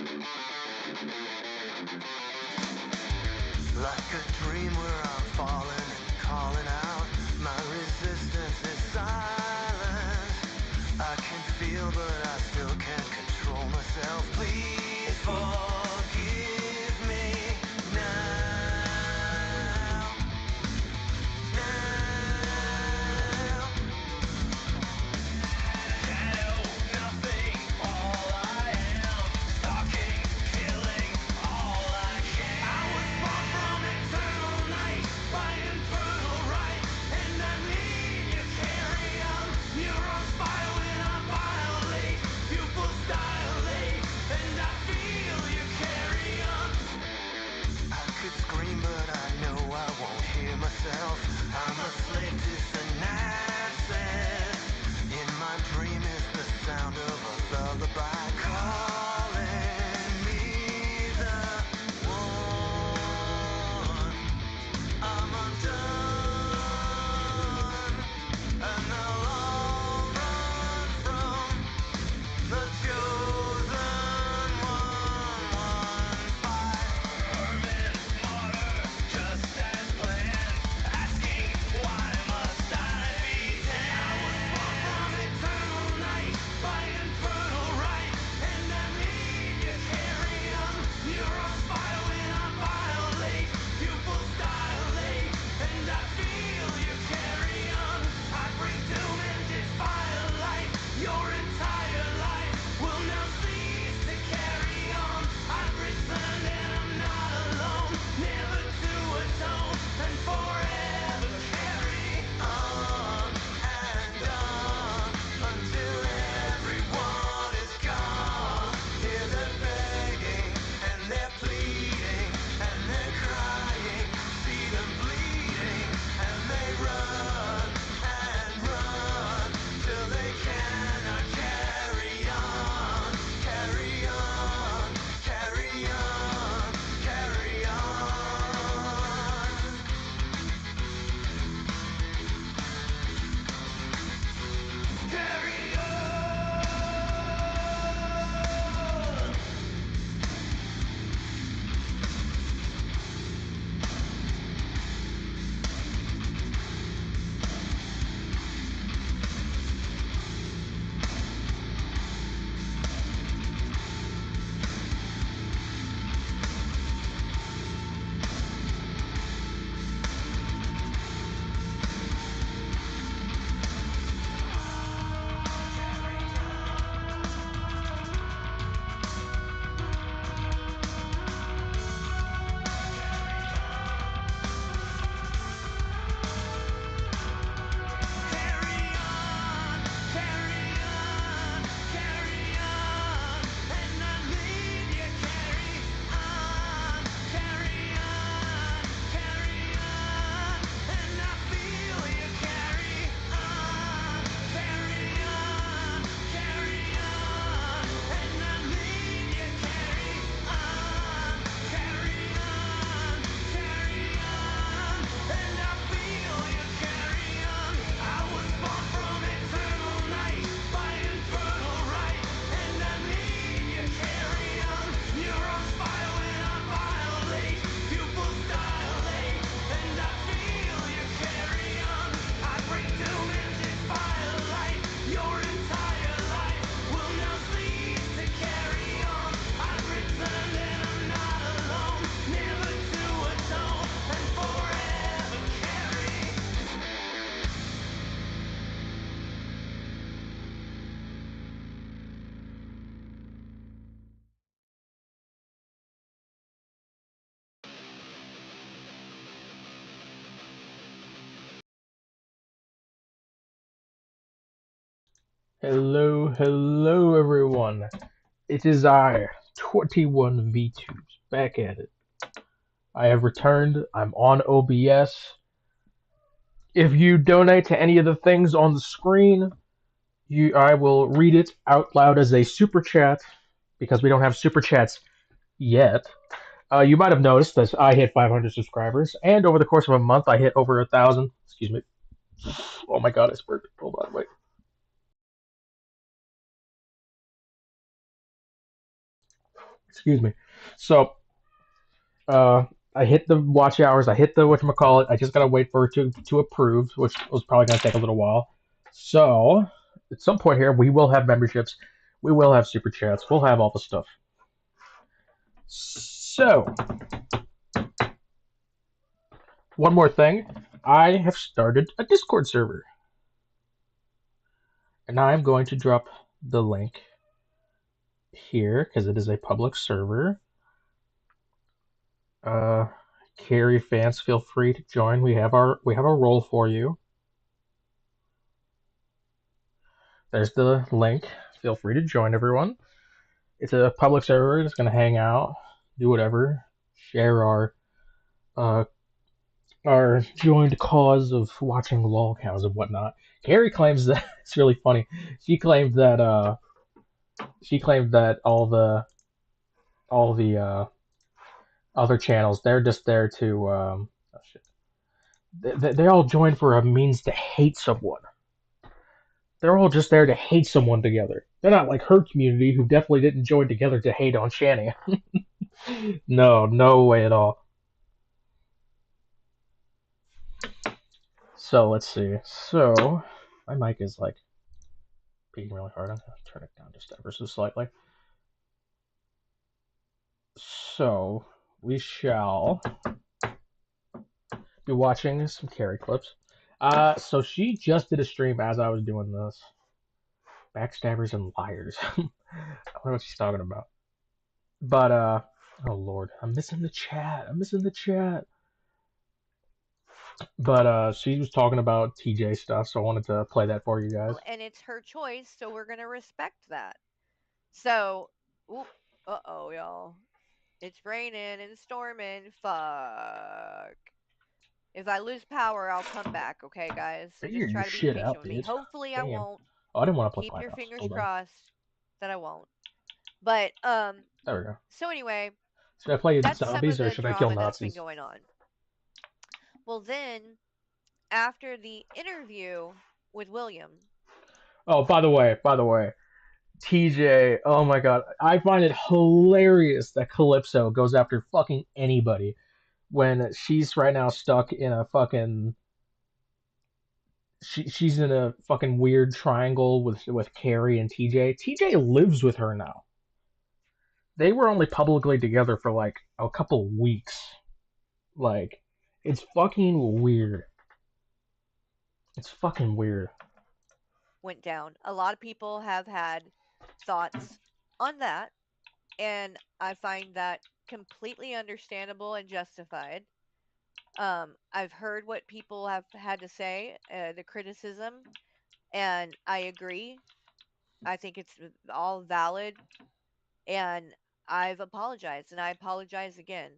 Like a dream where I'm falling and calling out. My resistance is silent. I can feel, but I still can't control myself. Please forgive me now. Now. Shadow, nothing, all I am. Stalking, killing, all I can. I was born from eternal night by infernal right, and I need you carry on. Neurons fire when I violate, pupils dilate, and I feel you carry on. I could scream, but I know I won't hear myself. I'm a slave to synapses. In my dream is the sound of a lullaby calling me the one. I'm undone, and I'll all run from the chosen one. Hermit, martyr, just as planned. Asking why must I be dead? I was born from eternal night by infernal right, and I need you carry on. Neurons fire when I violate, pupils dilate, and I feel you carry on. I bring doom and defy light. Your entire life will now cease to carry on. I've returned and I'm not alone, never to atone, and forever carry on and on until everyone is gone. Hear them begging and they're pleading and they're crying. See them bleeding and they run and run till they cannot carry on, carry on, carry on, carry on. Carry on. Carry on, carry on, carry on, and I need you carry on, carry on, carry on, and I feel you carry on, carry on, carry on, and I need you carry on, carry on, carry on, and I feel you carry on. I was born from eternal night by infernal right, and I need you carry on. Neurons fire when I violate, pupils dilate, and I feel you carry on. I bring doom and defy light. Your entire life will now cease to carry on. I've returned and I'm not alone, never to atone, and forever carry. Hello, hello everyone. It is I, 21V2s, back at it. I have returned. I'm on OBS. If you donate to any of the things on the screen, I will read it out loud as a super chat because we don't have super chats yet. You might have noticed that I hit 500 subscribers, and over the course of a month, I hit over 1,000. Excuse me. Oh my god, I spurred. Hold on, wait. Excuse me. So, uh, I hit the watch hours. I hit the whatchamacallit. I just gotta wait for it to approve, which was probably gonna take a little while. So, at some point here, we will have memberships. We will have super chats. We'll have all the stuff. So, one more thing. I have started a Discord server, and I'm going to drop the link here because it is a public server. Uh, Carrie fans, feel free to join. We have a role for you. There's the link. Feel free to join, everyone. It's a public server. It's gonna hang out, do whatever, share uh our joined cause of watching lol cows and whatnot. Carrie claims that it's really funny. She claimed that all the other channels, they're just there to oh shit. They all joined for a means to hate someone. They're all just there to hate someone together. They're not like her community, who definitely didn't join together to hate on Shanny. No, no way at all. So let's see. So my mic is like peaking really hard. I'm gonna turn it down just ever so slightly. So we shall be watching some Carrie clips. So she just did a stream as I was doing this. Backstabbers and liars. I don't know what she's talking about. But oh lord, I'm missing the chat. I'm missing the chat. But she was talking about TJ stuff, so I wanted to play that for you guys. And it's her choice, so we're gonna respect that. So, oop, uh-oh, y'all. It's raining and storming. Fuck. If I lose power, I'll come back, okay, guys? So Figure just your try to be shit patient out, with me. dude. Hopefully, I Damn. won't. Oh, I didn't want to play Keep Pipe your House. fingers Hold on. crossed that I won't. But, There we go. so anyway, Should I play that's some of zombies or the should I kill drama that's been Nazis? going on. Well, then, after the interview with William, Oh, by the way, TJ. Oh my god, I find it hilarious that Calypso goes after fucking anybody when she's right now stuck in a fucking. She's in a fucking weird triangle with Carrie and TJ. TJ lives with her now. They were only publicly together for like a couple weeks. Like, it's fucking weird. It's fucking weird. went down. A lot of people have had thoughts on that, and I find that completely understandable and justified. I've heard what people have had to say, the criticism, and I agree. I think it's all valid, and I've apologized, and I apologize again.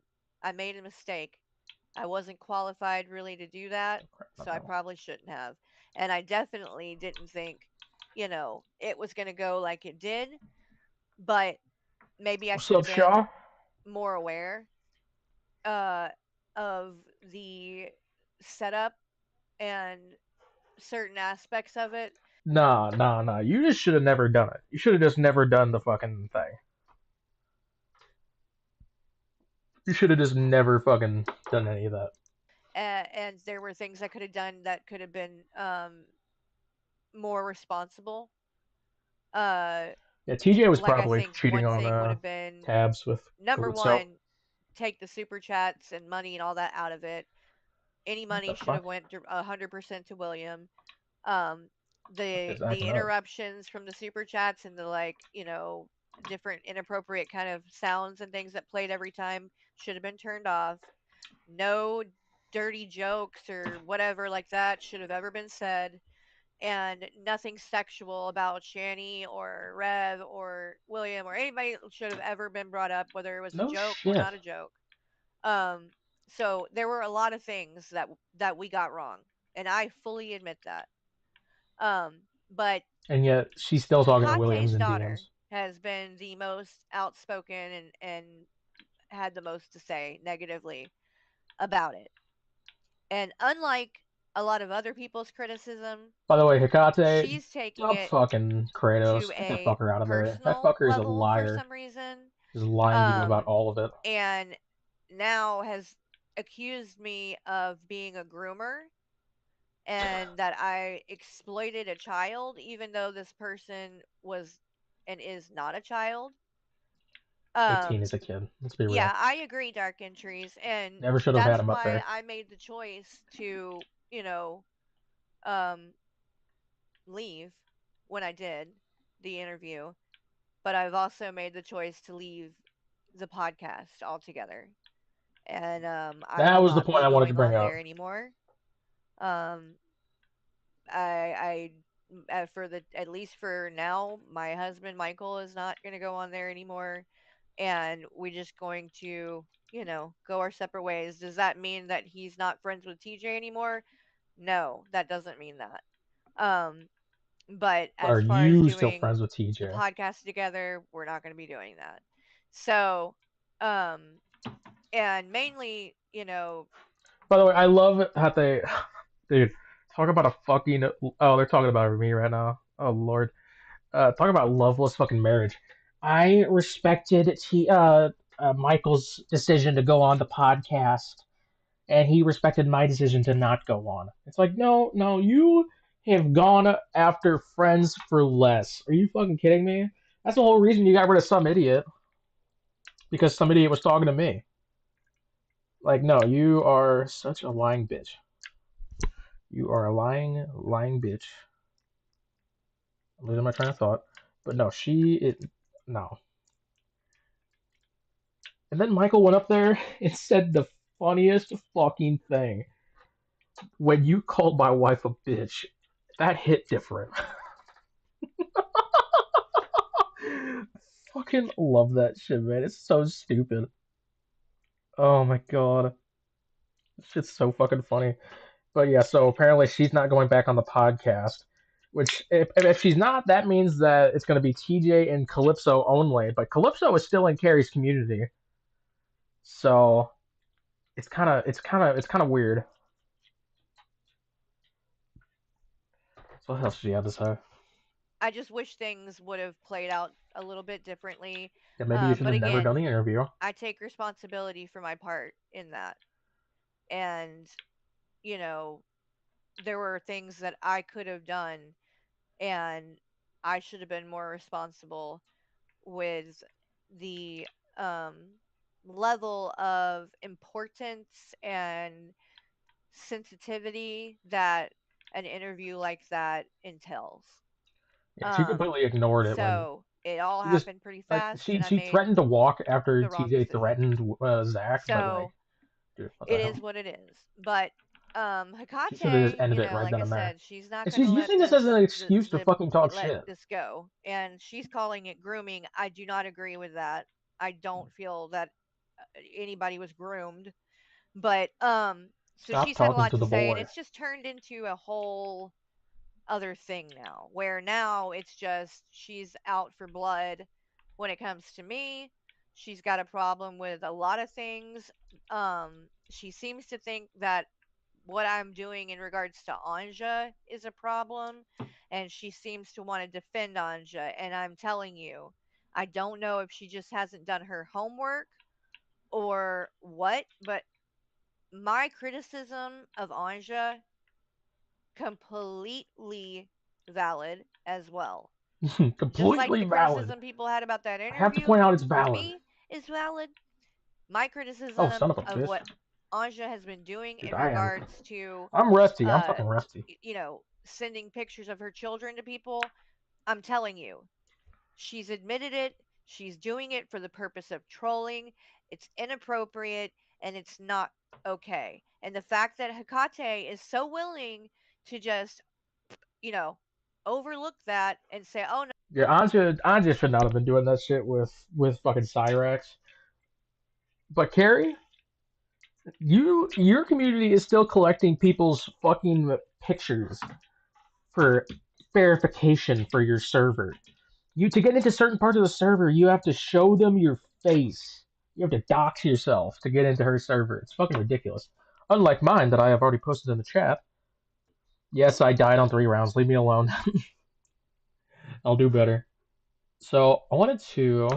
I made a mistake. I wasn't qualified really to do that, Oh, crap, not so I that one. probably shouldn't have. And I definitely didn't think, it was going to go like it did, but maybe I What's should up, have been Shaw? more aware uh, of the setup and certain aspects of it. Nah, nah, nah. You just should have never done it. You should have just never done the fucking thing. You should have just never fucking done any of that. And there were things I could have done that could have been more responsible. Uh, Yeah, TJ was like I probably think cheating one on thing would have been tabs with number Calypso. one, take the super chats and money and all that out of it. Any What the money should have fuck? went 100% to William. Um, the It's the acting up. interruptions from the super chats and the different inappropriate kind of sounds and things that played every time should have been turned off. No dirty jokes or whatever like that should have ever been said, and nothing sexual about Shani or Rev or William or anybody should have ever been brought up, whether it was a No joke or shit. not a joke. Um, so there were a lot of things that we got wrong, and I fully admit that. But And yet she's still talking to Williams Hikate's in daughter DMs. has been the most outspoken and had the most to say negatively about it. And unlike a lot of other people's criticism, By the way, Hikate, she's taking stop it fucking to Kratos. Get that a fucker out of there. That personal fucker is a level for liar. some reason. Just lying to you about all of it. And now has accused me of being a groomer and that I exploited a child, even though this person was and is not a child. 18 is a kid. Let's be Yeah, real. I agree, Dark Entries, and Never should have had that's him up why there. I made the choice to, um, leave when I did the interview. But I've also made the choice to leave the podcast altogether, and I That will was the not point be I wanted to going bring on up. there anymore. Um, for the at least for now, my husband Michael is not going to go on there anymore, and we're just going to, go our separate ways. Does that mean that he's not friends with TJ anymore? No, that doesn't mean that. Um, but But are as far as you still doing friends with the TJ? podcast together, we're not going to be doing that. So, um, and mainly, By the way, I love how they, dude, talk about a fucking. Oh, they're talking about me right now. Oh lord, talk about loveless fucking marriage. I respected Michael's decision to go on the podcast, and he respected my decision to not go on. It's like, no, no, you have gone after friends for less. Are you fucking kidding me? That's the whole reason you got rid of some idiot because some idiot was talking to me. Like, no, you are such a lying bitch. You are a lying, lying bitch. I'm losing my train of thought. But no, no. And then Michael went up there and said the funniest fucking thing. When you called my wife a bitch, that hit different. Fucking love that shit, man. It's so stupid. Oh my god. This shit's so fucking funny. But yeah, so apparently she's not going back on the podcast. Which, if she's not, that means that it's going to be TJ and Calypso only. But Calypso is still in Carrie's community, so it's kind of weird. So what else did she have to say? I just wish things would have played out a little bit differently. Yeah, maybe you should But have never done again, the interview. I take responsibility for my part in that. And, you know, there were things that I could have done, and I should have been more responsible with the um, level of importance and sensitivity that an interview like that entails. Yeah, she Um, completely ignored it when so it all she just happened pretty like fast, she and I she made threatened to walk after the wrong TJ decision. threatened Zach, but like, So dude, what the it is hell? what it is. But She should have just Hecate, ended it right like then I and there. said, she's not And going to she's let using this as an excuse to fucking talk let shit. this go, and she's calling it grooming. I do not agree with that. I don't feel that anybody was groomed, but so Stop she's had a talking lot to to the say, and boy. it's just turned into a whole other thing now, where now it's just she's out for blood when it comes to me. She's got a problem with a lot of things. She seems to think that what I'm doing in regards to Anja is a problem, and she seems to want to defend Anja. And I'm telling you, I don't know if she just hasn't done her homework or what, but my criticism of Anja completely valid as well. Just like Completely the valid. criticism people had about that I have to interview point out it's with valid. me is valid. My Oh, son criticism of a of bitch. what Anja has been doing Dude, in I am. regards to I'm rusty. I'm uh fucking rusty. sending pictures of her children to people, I'm telling you, she's admitted it. She's doing it for the purpose of trolling. It's inappropriate and it's not okay. And the fact that Hecate is so willing to just, you know, overlook that and say, "Oh no, Yeah, Anja should not have been doing that shit with fucking Cyrax. But Carrie, your community is still collecting people's fucking pictures for verification for your server. You to get into certain parts of the server, you have to show them your face. You have to dox yourself to get into her server. It's fucking ridiculous. Unlike mine that I have already posted in the chat. Yes, I died on 3 rounds. Leave me alone. I'll do better. So I wanted to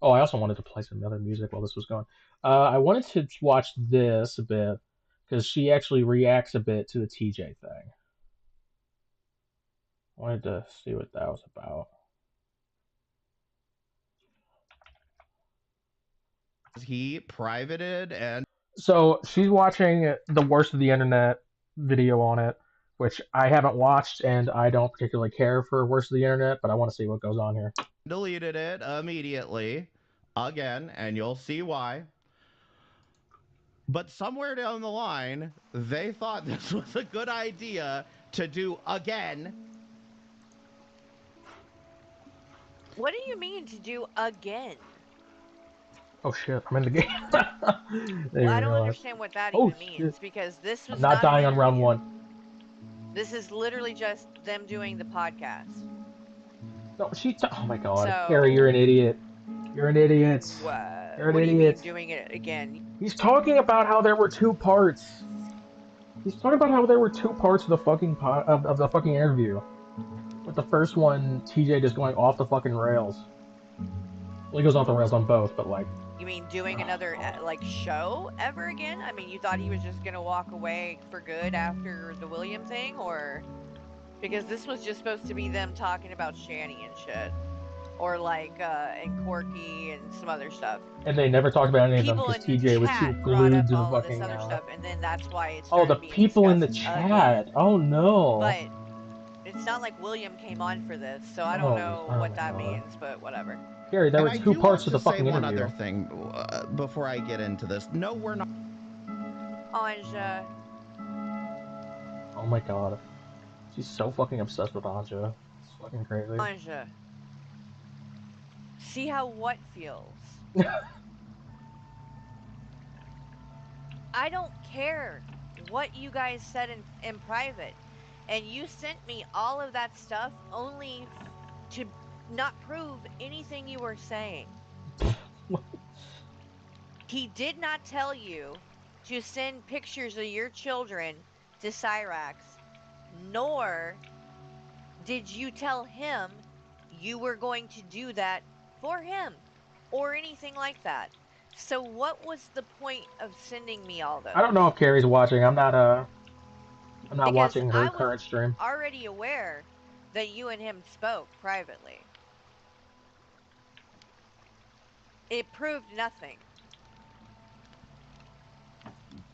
Oh, I also wanted to play some other music while this was going. I wanted to watch this a bit because she actually reacts a bit to the TJ thing. I wanted to see what that was about. He privated and So she's watching the worst of the internet video on it, which I haven't watched, and I don't particularly care for worst of the internet, but I want to see what goes on here. deleted it immediately again, and you'll see why. But somewhere down the line, they thought this was a good idea to do again. What do you mean to do again? Oh shit, I'm in the game. Didn't Well, I even don't realize. understand what that Oh even shit. means because this I'm was not not an dying on round interview. one. This is literally just them doing the podcast. No, oh my god. Carrie, you're So, an idiot. You're an idiot. You're an what do you mean idiot. doing it again? He's talking about how there were two parts. He's talking about how there were two parts of the fucking of the fucking interview. With the first one, TJ just going off the fucking rails. Well, he goes off the rails on both, but like, You mean doing oh another god. like show ever again? I mean, you thought he was just gonna walk away for good after the William thing, or because this was just supposed to be them talking about Shanny and shit, or like and Corky and some other stuff. And they never talked about any of them People because in the TJ was too chat brought glued up to the all of this fucking. other stuff, and then that's why it Oh, the started being people in the discussed chat. again. Oh no. But it's not like William came on for this, so I don't Oh, know oh what my that god. means, but whatever. Gary, there And were I two do parts want to to the say fucking one interview. other thing before I get into this. No, we're not. Anja, Oh my god. She's so fucking obsessed with Anja. It's fucking crazy. Anja, see how what feels. I don't care what you guys said in private. And you sent me all of that stuff only to not prove anything you were saying. He did not tell you to send pictures of your children to Cyrax, nor did you tell him you were going to do that for him or anything like that. So what was the point of sending me all I don't know if those? Carrie's watching. I'm not Because watching her I was current stream. already aware that you and him spoke privately. It proved nothing.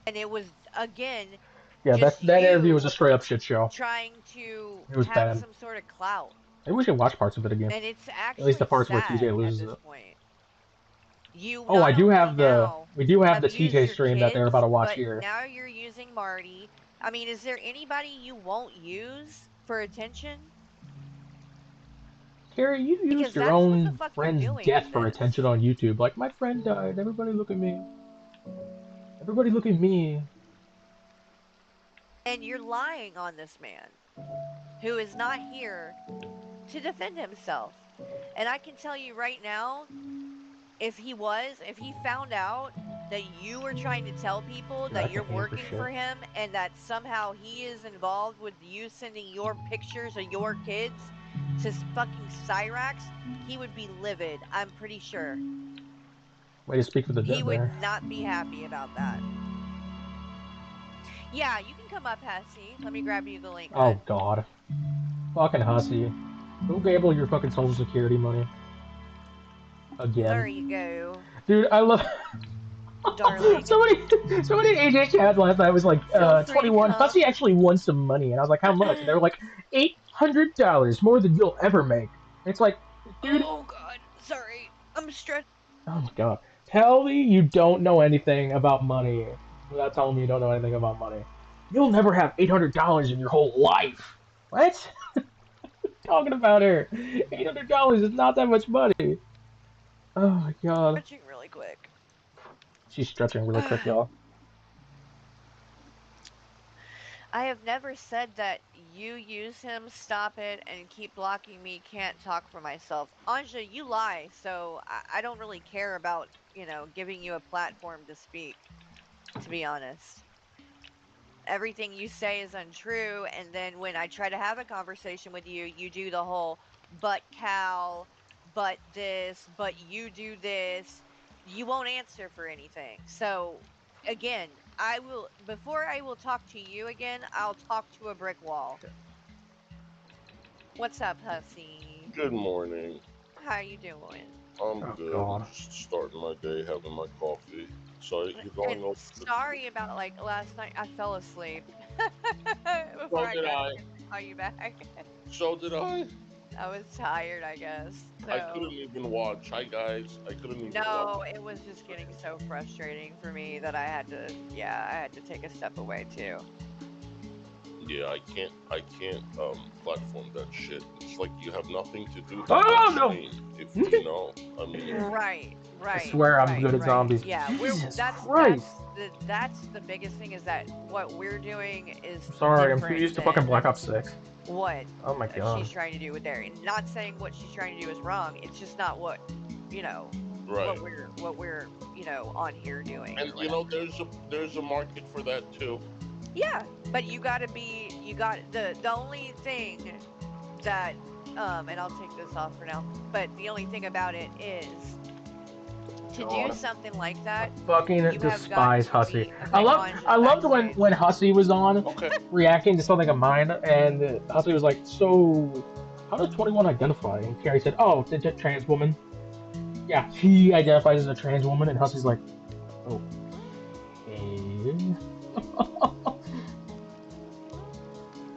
And it was, again, Yeah, just that interview was a you straight up shit show. trying to It was have bad. some sort of clout. Maybe we should watch parts of it again. And it's At least the actually parts where TJ sad at loses this it. point. You Oh, I not do only have the now TJ used your stream that they're kids, about to watch but here. now you're using Marty. I mean, is there anybody you won't use for attention? Carrie, you Because used your that's what the own fuck you're friend's doing death with for this. attention on YouTube. Like, my friend died. Everybody look at me. Everybody look at me. And you're lying on this man who is not here to defend himself. And I can tell you right now, if he found out that you were trying to tell people Dude, I that can you're aim for working shit. for him and that somehow he is involved with you sending your pictures of your kids to fucking Cyrax, he would be livid, I'm pretty sure. Way to speak for the He dead would there. not be happy about that. Yeah, you can come up, Hessie. Let me grab you the link, Oh hun. god. Fucking hussy. Go gamble your fucking social security money. There Again. you go, Dude, I love darling. somebody in AJ chat last night was like, Feel free to 21. come. Hussy actually won some money, and I was like, how much? And they were like, $800, more than you'll ever make. And it's like, dude, Oh, God. Sorry. I'm stressed. oh my god. Tell me you don't know anything about money without telling me you don't know anything about money. You'll never have $800 in your whole life. What? Talking about her. $800 is not that much money. Oh my god. Stretching really quick. She's stretching really quick, y'all. I have never said that you use him, stop it, and keep blocking me, can't talk for myself. Anja, you lie, so I don't really care about, giving you a platform to speak, to be honest. Everything you say is untrue, and then when I try to have a conversation with you, you do the whole but Cal, but this, but you do this, you won't answer for anything. So again, before I will talk to you again, I'll talk to a brick wall. What's up, hussy? Good morning. How you doing? I'm Oh good. god. Just starting my day, having my coffee. So you're And going over sorry about like last night. I fell asleep before So I did got a I. chance to call you back. So did I. I was tired, I guess. I couldn't So even watch. Hi guys. I couldn't even watch. no, it was just getting so frustrating for me that I had to take a step away too. Yeah, I can't platform that shit. It's like you have nothing to do but Oh watch no! me. If you know, I mean, Right, I right, swear I'm right, good at right. zombies. Yeah, Jesus Christ! that's the biggest thing is that what we're doing is I'm sorry, I'm too different used to fucking than Black Ops 6. what Oh my she's god. trying to do with there. And not saying what she's trying to do is wrong. It's just not what you know right. what we're on here doing And or you whatever. know, there's a market for that too. Yeah, but you got the only thing that and I'll take this off for now. But the only thing about it is to do God. something like I that, fucking you have got despise to Hussy. be okay. I Anja's loved backstage. when Hussy was on Okay. reacting to something of mine, and Hussy was like, "So, how does 21 identify?" And Carrie said, "Oh, it's a trans woman." Yeah, he identifies as a trans woman, and Hussy's like, "Oh, okay."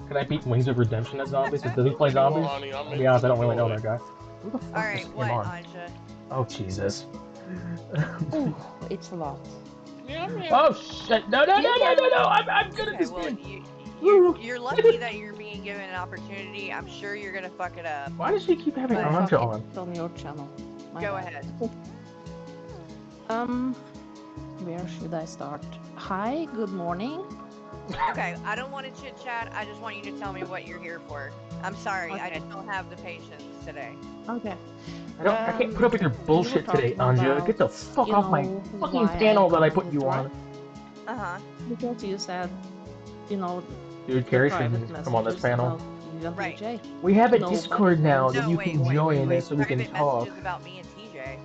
Can I beat Wings of Redemption as zombies? Does he play Sure, zombies? honey. I'm I'll be in honest, I for don't really know joy. that guy. Who the All fuck just right, came what, on? Anja? Oh Jesus. Oh, it's a lot. Yeah, man. Oh shit! No, no, no, no, no, no! I'm good at Okay, this well game. you're Woo. you're lucky that you're being given an opportunity. I'm sure you're gonna fuck it up. Why does she keep having But- Anja Fuck on? it on your channel. My Go bad. ahead. Where should I start? Hi, good morning. Okay, I don't want to chit chat. I just want you to tell me what you're here for. I'm sorry, I Okay. just don't have the patience today. Okay. I can't put up with your You were bullshit today, talking Anja. Get the about, fuck off my fucking why panel that I got put you rhetoric. on. Uh huh. Because you said, Dude, the Carrie private shouldn't come on this messages panel. about you and Right. DJ. We have a Nobody Discord now knows. that you can join so we can Private talk. messages about me and TJ.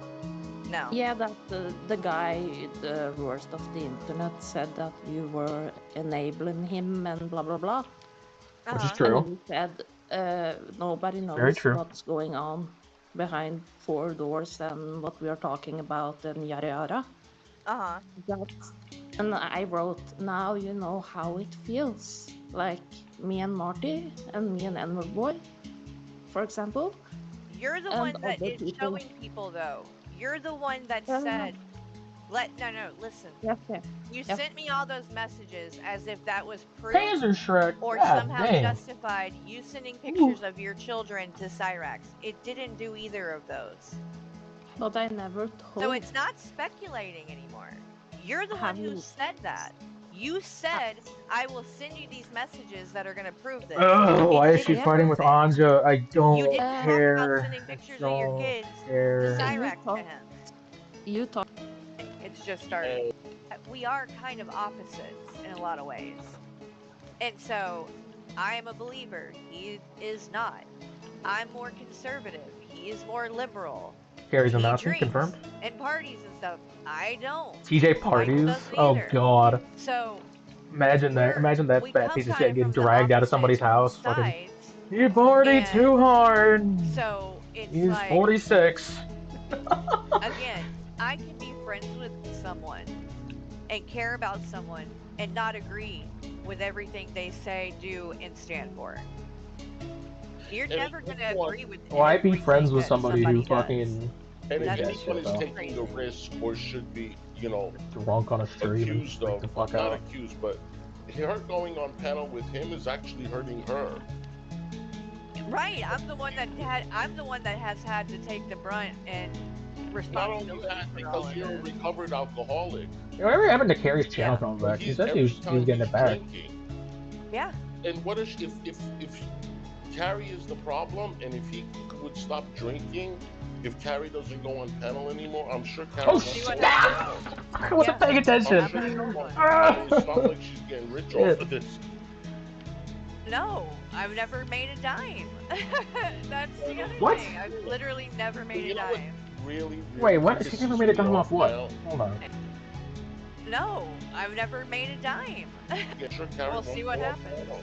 No. Yeah, that the guy, the worst of the internet, said that you were enabling him and blah blah blah. Which is Uh-huh. true. And then you said nobody Very knows true. what's going on behind four doors and what we are talking about and yada yada. Uh-huh. And I wrote, now you know how it feels. Like me and Marty and me and Enver Boy, for example. You're the And one that other is people. showing people though. You're the one that Yeah. said no, listen. Yeah. You Yeah. sent me all those messages as if that was proof Taser Shrek. or God somehow damn. justified you sending pictures of your children to Cyrax. It didn't do either of those. But I never told. So it's not speculating anymore. You're the Have one who you- said that. You said, I will send you these messages that are going to prove this. Ugh, why is she didn't fighting prove with it. Anja? I You don't didn't talk about care. sending I pictures of your don't kids to care. Cyrax to him. You talk. It's just started. We are kind of opposites in a lot of ways. And so, I am a believer. He is not. I'm more conservative. He is more liberal. Carrie's a He Nazi, drinks confirmed. and parties and stuff. I don't. TJ Michael parties? doesn't Oh either. god. So Imagine that. Imagine that we fat come piece of kind shit of getting from the dragged out of opposite somebody's house. Fucking, sides. you partied and too hard. So it's He's like 46. again, I can be friends with someone and care about someone and not agree with everything they say, do, and stand for. You're And never if going to anyone- agree with Why be everything friends with that somebody who does. fucking And did if that anyone shit is though? taking the risk or should be, Drunk on a stream and accused freak of, the fuck not out. accused, but her going on panel with him is actually hurting her. Right, I'm the one that has had to take the brunt and Not responsibility only that, for all because of you're a this. recovered alcoholic. Whatever happened to Carrie's channel Yeah. coming back? She said Every he time was getting he's it back. drinking. Yeah. And what if Carrie is the problem, and if he would stop drinking, if Carrie doesn't go on panel anymore, I'm sure Carrie. Oh won't shit! go on happened? panel. I wasn't paying I'm attention. sure she won't. Ah! And it's not like she's getting rich Shit. off of this. No, I've never made a dime. That's You the know, other What? thing. I've literally never made a you know what dime. really, Wait, really what? She never pisses made a me dime off off what? now? Hold on. No, I've never made a dime. Yeah, sure, Carrie We'll see won't what go on happens. panel.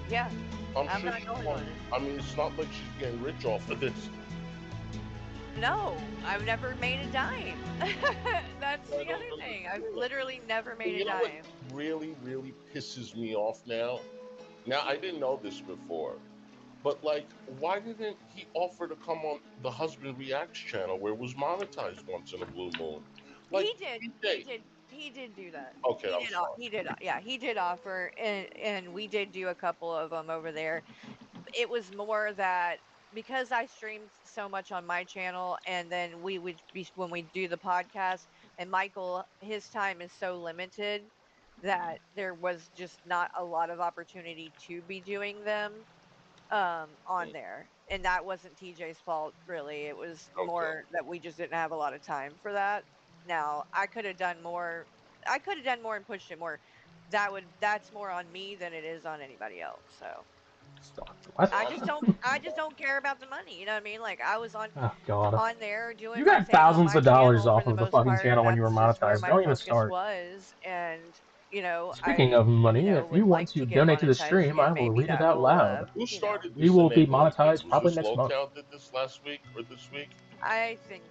Yeah, I'm I'm sure not she going won't. on it. I mean, it's not like she's getting rich off of this. No, I've never made a dime. That's I the don't other thing. I've understand. literally never made And a you know what dime. really, really pisses me off now? Now, I didn't know this before, but like, why didn't he offer to come on the Husband Reacts channel where it was monetized once in a blue moon? Like, He did. He TJ. did. He did do that. Okay, I'm sorry. He did. Yeah, he did offer, and we did do a couple of them over there. It was more that because I streamed so much on my channel, and then we would be when we do the podcast, and Michael, his time is so limited that there was just not a lot of opportunity to be doing them on Mm, there. And that wasn't TJ's fault really. It was okay. more that we just didn't have a lot of time for that. Now, I could have done more. I could have done more and pushed it more. That's more on me than it is on anybody else. So, Stop. What? Well, I just don't care about the money, you know what I mean? Like I was Oh god. on there doing You my got thing on thousands my of dollars channel for off the of the most fucking part. channel when you were That's just where monetized. my Don't even focus start. was, and Speaking of money, if you would want like to to get donate to the monetized stream, I again. will Maybe read it that out will loud. who started We this will and be made money from it? monetized Was probably this next month. Lolcow did this last week or this week? I think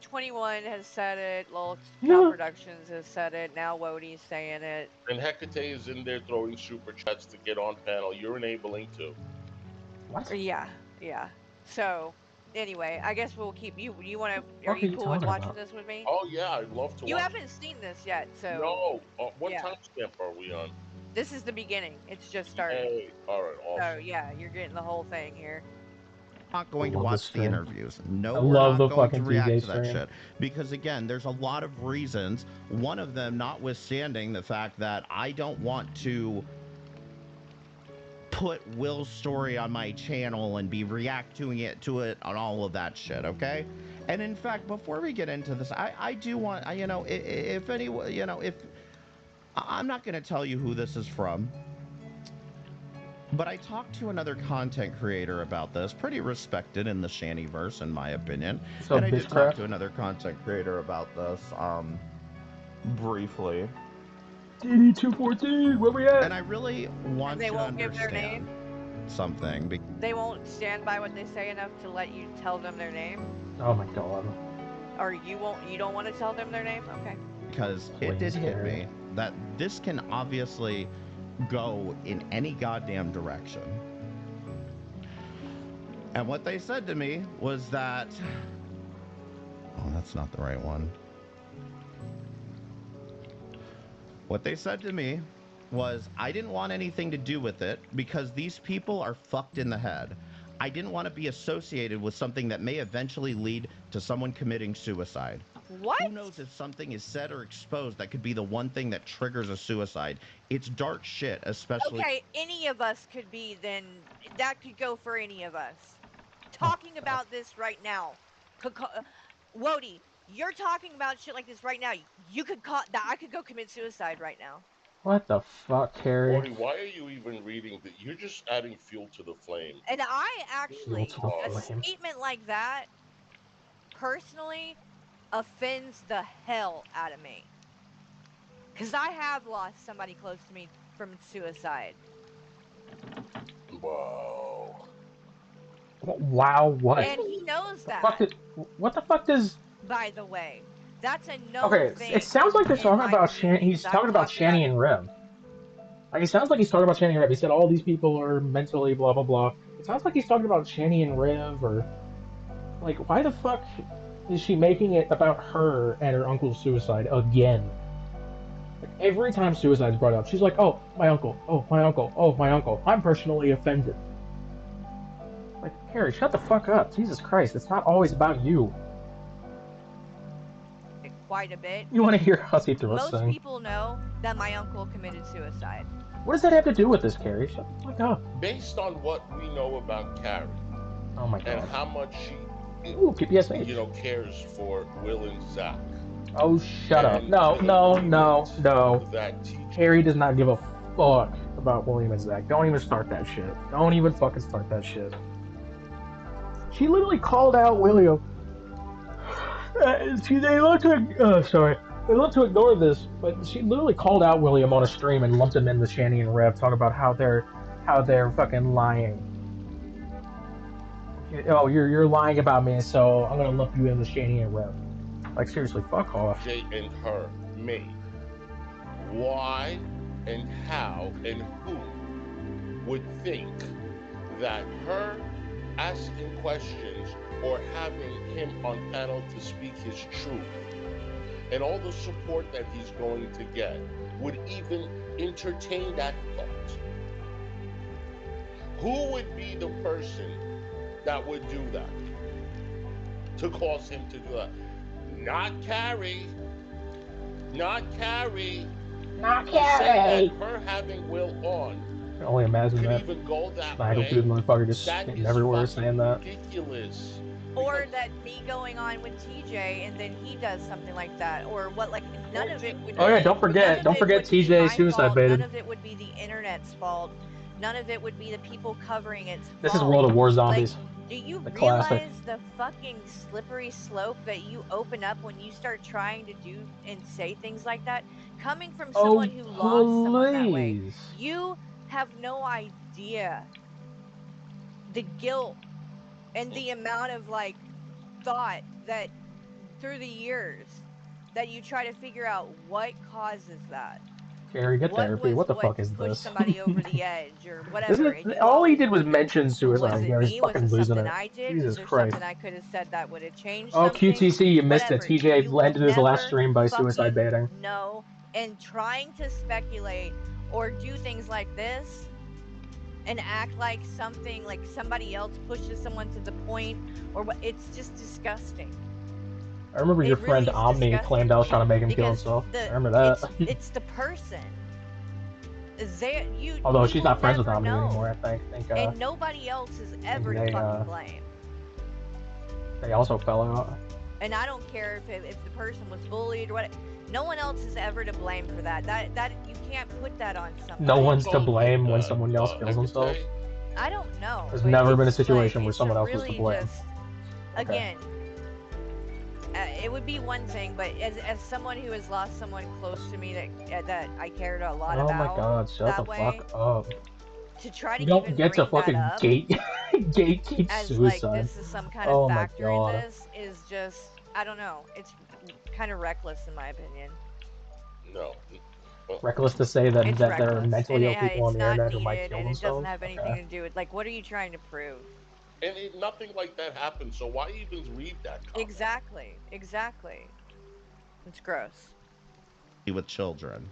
21 has said it. Lol Cow Yeah. Productions has said it. Now Wodie's saying it. And Hecate is in there throwing super chats to get on panel. You're enabling too. What? Yeah, yeah. So anyway, I guess we'll keep you. You want to? Are What are you you cool with talking watching about? this with me? Oh yeah, I'd love to You watch. haven't seen this yet, so No, what yeah. timestamp are we on? This is the beginning. It's just starting. Yay! All right, So awesome. yeah, you're getting the whole thing here. Not I going to love this watch the stream. interviews. No, I we're love not the going to fucking react TJ to that stream. shit. Because again, there's a lot of reasons. One of them, notwithstanding the fact that I don't want to put Will's story on my channel and be reacting to it on all of that shit, okay? And in fact, before we get into this, I do want, if anyone, if I'm not going to tell you who this is from, but I talked to another content creator about this, pretty respected in the Shantyverse, in my opinion. What's And up, I did talk Bitchcraft? to another content creator about this, briefly. DD214, where we at? And I really want They you to won't give their understand name. something. They won't stand by what they say enough to let you tell them their name. Oh my god. Or you won't. You don't want to tell them their name. Okay. Because it did Please, hit Carrie. me that this can obviously go in any goddamn direction. And what they said to me was that. Oh, that's not the right one. What they said to me was I didn't want anything to do with it because these people are fucked in the head. I didn't want to be associated with something that may eventually lead to someone committing suicide. What? Who knows if something is said or exposed that could be the one thing that triggers a suicide? It's dark shit, especially. Okay, any of us could be then. That could go for any of us. Oh, Talking about this right now. Wody, you're talking about shit like this right now. You could call that. I could go commit suicide right now. what the fuck, Carrie? Morty, why are you even reading that? You're just adding fuel to the flame. And I Fuel to actually, the a flame. statement like that personally offends the hell out of me. Because I have lost somebody close to me from suicide. Wow. Wow, what? And he knows The fuck that, did, what the fuck does... by the way. That's a known Okay, it thing sounds like they're in talking my about community He's because I've talking about talked about Shanny it. and Rem. Like, it sounds like he's talking about Shanny and Rev. He said all these people are mentally blah blah blah. It sounds like he's talking about Shanny and Rev, or like, why the fuck is she making it about her and her uncle's suicide again? Like, every time suicide's brought up, she's like, "Oh, my uncle. Oh, my uncle. Oh, my uncle." I'm personally offended. Like, Carrie, shut the fuck up. Jesus Christ, it's not always about you. Quite a bit. You want to hear Hussy Thrust Most sing? people know that my uncle committed suicide. What does that have to do with this, Carrie? Shut the fuck up. Based on what we know about Carrie Oh my and god. how much she, Ooh, PPSH. cares for Will and Zach. Oh, shut up. And No, the no, no, agreement no. That TJ Carrie does not give a fuck about William and Zach. Don't even start that shit. Don't even fucking start that shit. She literally called out William. They love to. Sorry. They love to ignore this, but she literally called out William on a stream and lumped him in with Shanny and Rev, talking about how they're fucking lying. Oh, you're lying about me, so I'm gonna lump you in with Shanny and Rev. Like seriously, fuck off. Jay and her made. Why and how and who would think that her asking questions or having him on panel to speak his truth and all the support that he's going to get would even entertain that thought? Who would be the person that would do that? To cause him to do that? Not Carrie. Not Carrie. Not To say Carrie. that her having Will on I can only imagine could that. even go that Snaggletooth way. motherfucker just That getting is everywhere fucking saying that. ridiculous. Or that me going on with TJ and then he does something like that, or what? Like none of it would. Oh yeah, don't none forget of it would be TJ my suicide fault. baited. None of it would be the internet's fault. None of it would be the people covering its fault. This is World of War Zombies. Do you The realize classic. the fucking slippery slope that you open up when you start trying to do and say things like that? Coming from someone who lost someone that way, please. you have no idea the guilt and the amount of like thought that through the years that you try to figure out what causes that. Carrie, get therapy. What the fuck is pushed this? somebody over the edge or This whatever? is And you all he always did was look at, mention was suicide. it Gary's me? Was fucking it losing something it. I did? Jesus Was there Christ. something I could have said that would have changed Oh, something? QTC, you missed Whatever. it. TJ You will ended his last never stream by suicide fucking baiting. know. And trying to speculate or do things like this and act like something like somebody else pushes someone to the point or what, it's just disgusting. I remember your friend really is Omni disgusting claimed to I was me trying to make him kill because himself. I remember that. it's the person. Although you she's will not friends with never Omni know. anymore, I think. And nobody else is ever to they, fucking blame. They also fell out. And I don't care if the person was bullied or what. No one else is ever to blame for that. That you can't put that on somebody. No one's to Told you blame when that, someone else kills themselves. Hecate? I don't know. There's but never been a it's situation like, where it's someone else was really to blame. Just, again, it would be one thing, but as someone who has lost someone close to me that I cared a lot Oh about, my god, shut the fuck up. To try to You don't even get to bring fucking that up gatekeep as suicide. like this is some kind Oh of my factor in god. this is just, I don't know. It's kind of reckless in my opinion. No. Reckless to say that, It's that there are reckless. mentally ill And people on it's the not internet who might needed, kill and it doesn't themselves. have anything Okay. to do with like what are you trying to prove? And nothing like that happened, so why even read that comment? Exactly. It's gross. With children.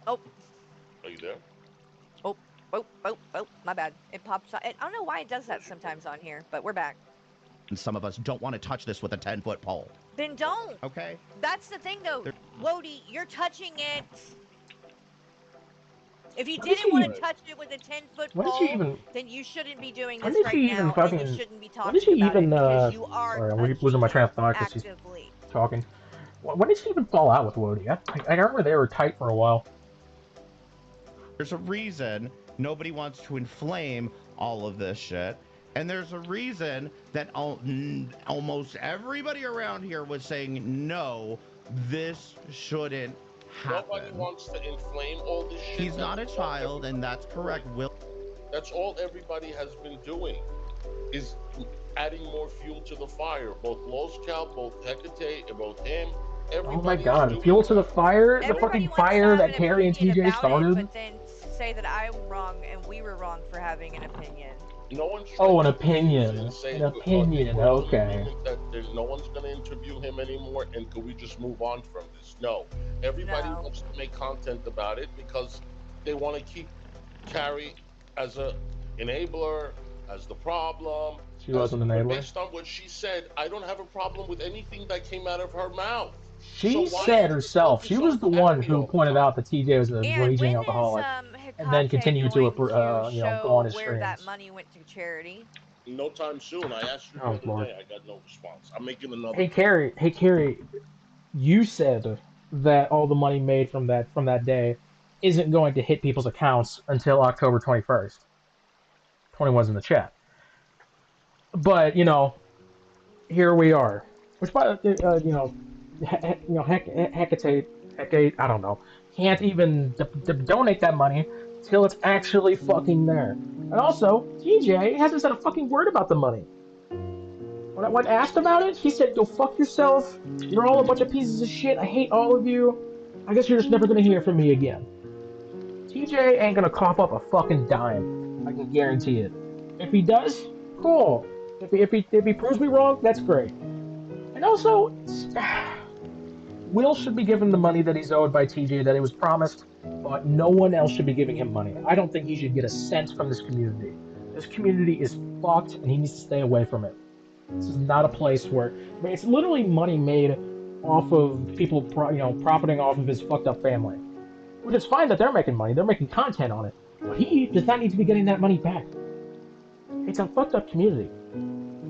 Oh. Are you there? Oh, my bad. It pops up. I don't know why it does that sometimes on here, but we're back. And some of us don't want to touch this with a 10-foot pole. Then don't. Okay? That's the thing, though. Wody, you're touching it. If you When did didn't she want even- to touch it with a 10-foot When did she pole, even- then you shouldn't be doing When this did she right even now, fucking- and you shouldn't be when did talking she about even, it because you are sorry, I'm touching losing my train of it thought because she's actively. talking. When did she even fall out with Wody? I remember they were tight for a while. There's a reason nobody wants to inflame all of this shit. And there's a reason that almost everybody around here was saying, no, this shouldn't happen. Nobody wants to inflame all this shit. He's not a child, and that's correct. That's all everybody has been doing, is adding more fuel to the fire. Both Los Cal, both Hecate, and both him. Oh my god, fuel to the fire? The Everybody fucking wants to fire have that an Carrie and opinion TJ about started? it, but then say that I'm wrong and we were wrong for having an opinion. No one's Oh, an trying to opinion. and say, An opinion, okay. That no one's going to interview him anymore, and could we just move on from this? No. Everybody wants to make content about it because they want to keep Carrie as a enabler, as the problem. She was an enabler. Based on what she said, I don't have a problem with anything that came out of her mouth. She said herself, she was the one who pointed out that TJ was a raging alcoholic, and then continued to go on his where streams. that money went to charity. No time soon. I asked her the other day. I got no response. I'm making another. Hey Carrie, you said that all the money made from that day isn't going to hit people's accounts until October 21st. 21's in the chat. But, here we are. Which, Hecate, I don't know, can't even donate that money till it's actually fucking there. And also, TJ hasn't said a fucking word about the money. When asked about it, he said, "Go fuck yourself. You're all a bunch of pieces of shit. I hate all of you. I guess you're just never gonna hear from me again." TJ ain't gonna cough up a fucking dime. I can guarantee it. If he does, cool. If he proves me wrong, that's great. And also, Will should be given the money that he's owed by TJ that it was promised, but no one else should be giving him money. I don't think he should get a cent from this community. This community is fucked, and he needs to stay away from it. This is not a place where it's literally money made off of people, profiting off of his fucked up family. Which is fine that they're making money. They're making content on it, but he does not need to be getting that money back. It's a fucked up community.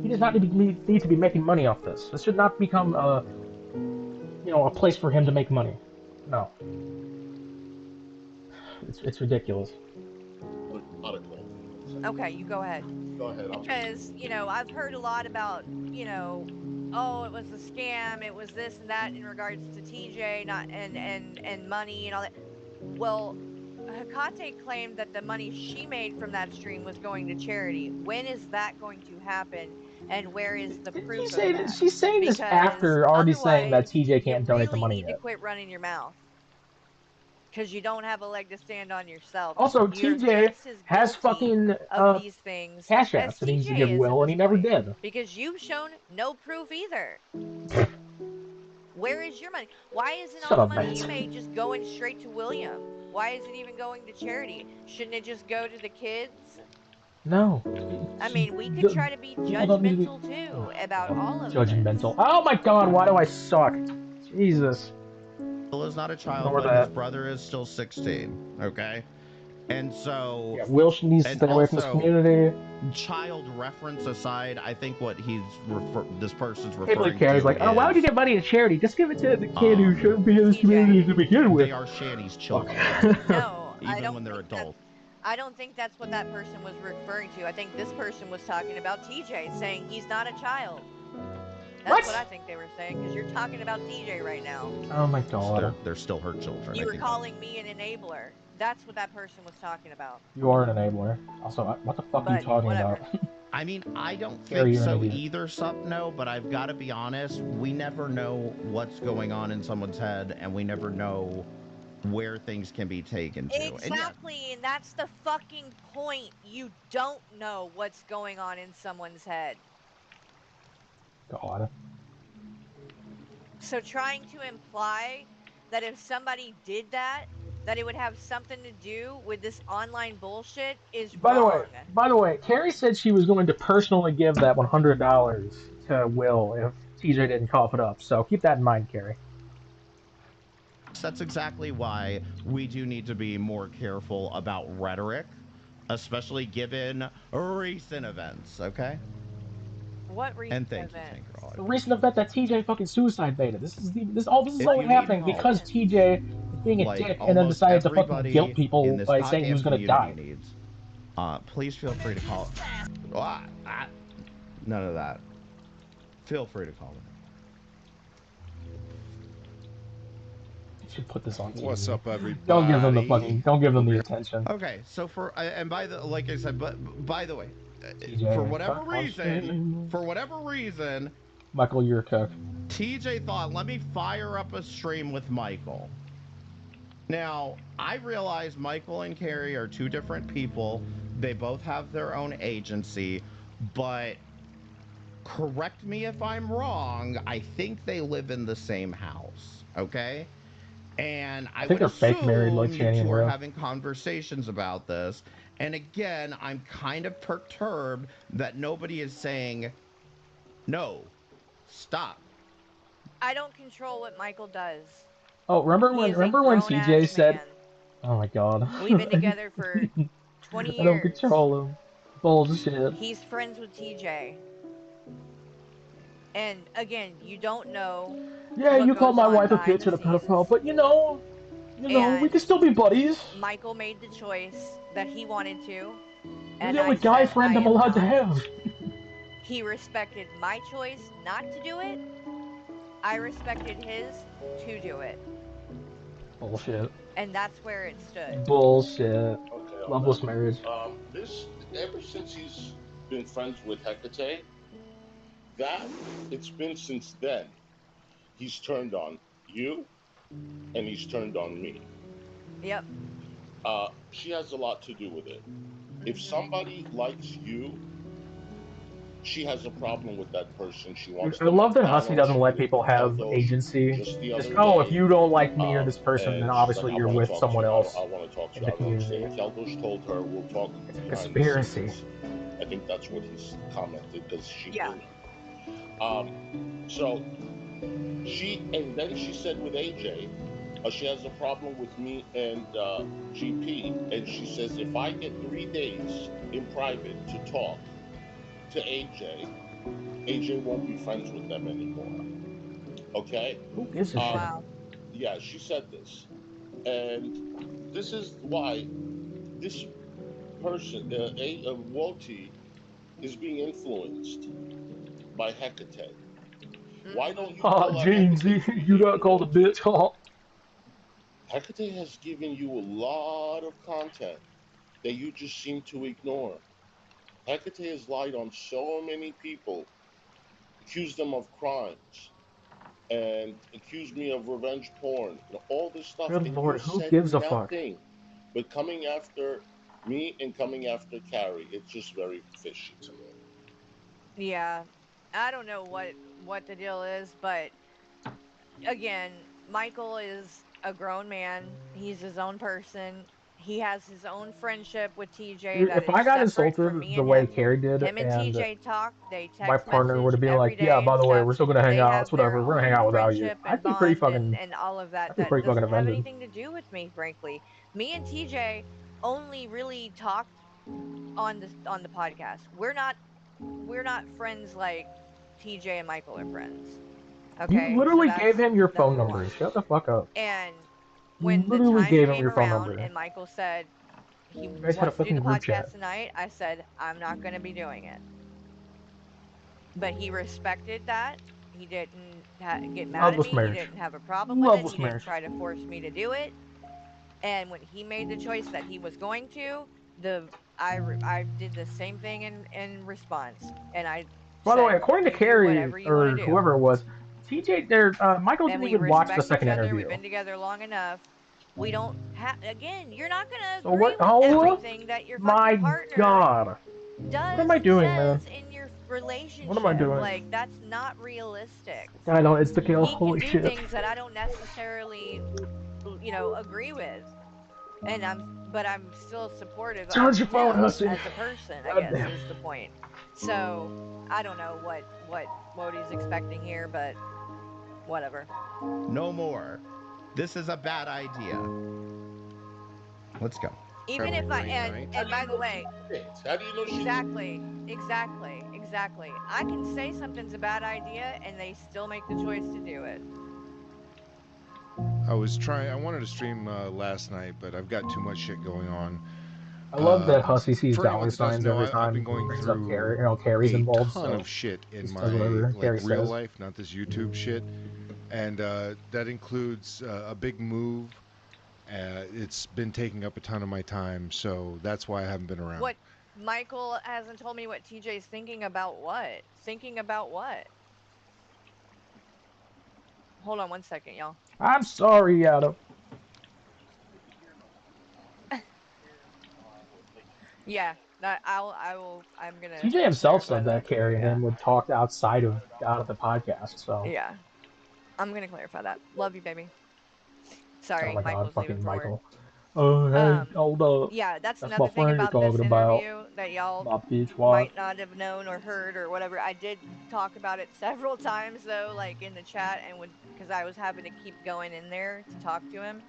He does not need to be making money off this. This should not become a place for him to make money. No, it's ridiculous. Okay, you go ahead. Go ahead. Because, I've heard a lot about, oh, it was a scam, it was this and that in regards to TJ, not and money and all that. Well, Hecate claimed that the money she made from that stream was going to charity. When is that going to happen? And where is the Didn't proof she of say that? she's saying this Because after already saying that otherwise, TJ you can't donate the really money need to yet? quit running your mouth. Because you don't have a leg to stand on yourself. Also, You're TJ just as has guilty fucking of these things cash as apps that he needs to give TJ is at Will, and this he never point. did. Because you've shown no proof either. Where is your money? Why isn't Shut all the up, money you Matt. made just going straight to William? Why is it even going to charity? Shouldn't it just go to the kids? No. I mean, we could try to be People don't need to be judgmental too about all of judgmental. this. Oh my god, why do I suck? Jesus. Will is not a child, Ignore but his that. brother is still 16. Okay, and so Yeah, Will needs to and stay away from this also community. child reference aside, I think what this person's People referring Carrie's to like, oh, why would you is give money to charity? Just give it to the kid who shouldn't be in this TJ. community to begin with. they are Shanny's Fuck. children, No, I even don't when they're think adults. I don't think that's what that person was referring to. I think this person was talking about TJ, saying he's not a child. That's what I think they were saying, because you're talking about TJ right now. Oh my god. They're still her children. You I were think calling me an enabler. That's what that person was talking about. You are an enabler. Also, what the fuck are you But talking whatever. about? I mean, I don't Carrie, think you're an so idiot. either, Supno, but I've got to be honest, we never know what's going on in someone's head, and we never know where things can be taken to. Exactly, and that's the fucking point. You don't know what's going on in someone's head. God. So trying to imply that if somebody did that, that it would have something to do with this online bullshit is wrong. By the way, Carrie said she was going to personally give that $100 to Will if TJ didn't cough it up. So keep that in mind, Carrie. That's exactly why we do need to be more careful about rhetoric, especially given recent events, okay? What recent And thank event? you, Tinker. The recent event that TJ fucking suicide baited. This is If only you need happening help, because TJ is being a like dick and then almost decided to fucking guilt everybody in people this by saying he goddamn was gonna community die. needs, please feel free to call. None of that. Feel free to call me. You should put this on TV. What's up, everybody? Don't give them the attention. Okay, so and like I said, but by the way, TJ, for whatever reason, Michael, you're a cook. TJ thought, let me fire up a stream with Michael. Now, I realize Michael and Carrie are two different people. They both have their own agency, but correct me if I'm wrong, I think they live in the same house, okay? And I think would they're fake married, like assume Shanny you and two are Will. having conversations about this. And again, I'm kind of perturbed that nobody is saying, no, stop. I don't control what Michael does. Oh, remember He when is a TJ grown-ass said, man. "Oh my god, We've been together for 20 years. I don't control him." Bullshit. He's friends with TJ. And again, you don't know Yeah, what you call goes my on wife a behind bitch the and a pedophile, scenes. but we can And still be buddies. Michael made the choice that he wanted to, You're and the only I guy said friend I I'm am allowed to not. have. He respected my choice not to do it. I respected his to do it. Bullshit. And that's where it stood. Bullshit. Okay, I'm back. Loveless marriage. This ever since he's been friends with Hecate, that it's been since then. He's turned on you, and he's turned on me. Yep. She has a lot to do with it. If Hmm. somebody likes you, she has a problem with that person. She wants I them love off that Husky panel. doesn't She let did it people with have Keldos agency. just the Just, other oh, if day. you don't like me or this person, then And she's like, obviously I you're want to with talk to someone you. else I want to talk to in you. the I don't understand. community. Keldos told her we'll talk It's a behind the conspiracy. scenes. I think that's what he's commented because she Yeah. knew him. So and then she said with AJ, she has a problem with me and GP, and she says if I get 3 days in private to talk to AJ won't be friends with them anymore. Okay, Who gives a shit? um, Wow. yeah, she said this, and this is why this person, Woti, is being influenced by Hecate. Why Hmm. don't you Ah, call out James, Hecate for you got behavior, called a Woti? bitch. Oh, Hecate has given you a lot of content that you just seem to ignore. Hecate has lied on so many people, accused them of crimes, and accused me of revenge porn and all this stuff, good and you lord, who said gives a fuck? nothing. But coming after me and coming after Carrie, it's just very fishy to me. Yeah. I don't know what the deal is, but again, Michael is a grown man. He's his own person. He has his own friendship with TJ Dude, that if is I got separate from insulted me the and way him. Carrie did, Him and and TJ talk, they my text partner would message have been every like, "Yeah, day by and the way, we're stuff. still gonna hang They out. It's have their whatever. We're gonna hang own out without you." friendship and bond and all of I'd that be that pretty fucking doesn't have offended. anything to do with me, frankly. Me and TJ only really talked on the podcast. We're not friends like TJ and Michael are friends. You Okay? So literally gave that's him your phone number number. 1. Shut the fuck up. And You when the literally time gave him came your phone around number. and Michael said he You guys had a wants to do fucking the group podcast chat. tonight, I said, I'm not going to be doing it. But he respected that. He didn't get mad at Loveless me. He marriage. didn't have a problem with it. He Loveless didn't marriage. try to force me to do it. And when he made the choice that he was going to, I did the same thing in response, and I By the way, said, according to "You do Carrie whatever you want to or do." whoever it was, TJ there, Michael And didn't we even watch the respect each second other. We've interview. been together long enough. We don't have, again, you're not going to So agree what? with Oh everything that your fucking my partner god! What am does I and doing, man? says in your What am I relationship. doing? Like, that's not realistic. I don't. It's the kill. He can Holy do shit! things that I don't necessarily, agree with. And I'm still supportive Charge of your phone, him Hussein. as a person, I God guess damn. is the point. So, I don't know what Wodi's expecting here, but whatever. No more. This is a bad idea. Let's go. Even Have a if I great night. How and do you by the know she way, did it? How do you know she did it? exactly. I can say something's a bad idea and they still make the choice to do it. I wanted to stream last night, but I've got too much shit going on. I love that Hussey sees For anyone dollar that doesn't signs know, every I've been time he going brings up through Carrie. Carrie's a involved, ton so of shit he in says my whatever Carrie real says. life, not this YouTube shit, and that includes a big move. It's been taking up a ton of my time, so that's why I haven't been around. What Michael hasn't told me what TJ's thinking about what? Thinking about what? Hold on one second, y'all. I'm sorry, Adam. Yeah, that I'm gonna TJ himself clarify said that that. Carrie and Yeah. him would talk outside of out of the podcast. So, Yeah. I'm gonna clarify that. Love you, baby. oh Sorry, my god, Michael's leaving fucking for work. Michael. Oh hey, hold up. Yeah, that's That's my another thing friend you're about this talking about. interview that y'all My bitch wife. might not have known or heard or whatever. I did talk about it several times though, like in the chat, and would because I was having to keep going in there to talk to him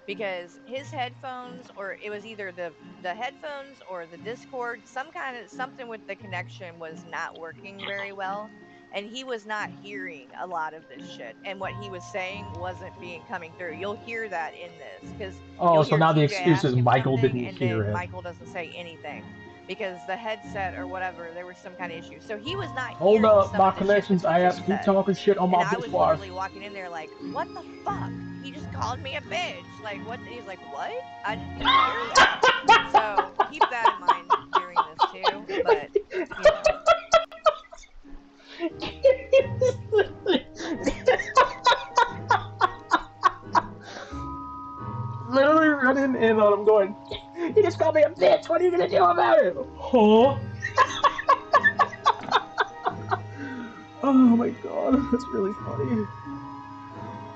because his headphones, or it was either the headphones or the Discord, some kind of something with the connection was not working very well. and he was not hearing a lot of this shit, and what he was saying wasn't being coming through. You'll hear that in this because Oh, you'll so hear now the TJ excuse ask is him Michael something, didn't and hear then him. Michael doesn't say anything because the headset or whatever, there was some kind of issue. So he was not Hold hearing up, some my of the shit that connections. I TJ asked you said. talking shit on And my I bitch was wife. literally walking in there like, what the fuck? He just called me a bitch. Like, what? He's like, what? I didn't even hear that. So keep that in mind during this too. But, you know. Literally running in on him going, he just called me a bitch. What are you gonna do about it? Huh? Oh my god, that's really funny.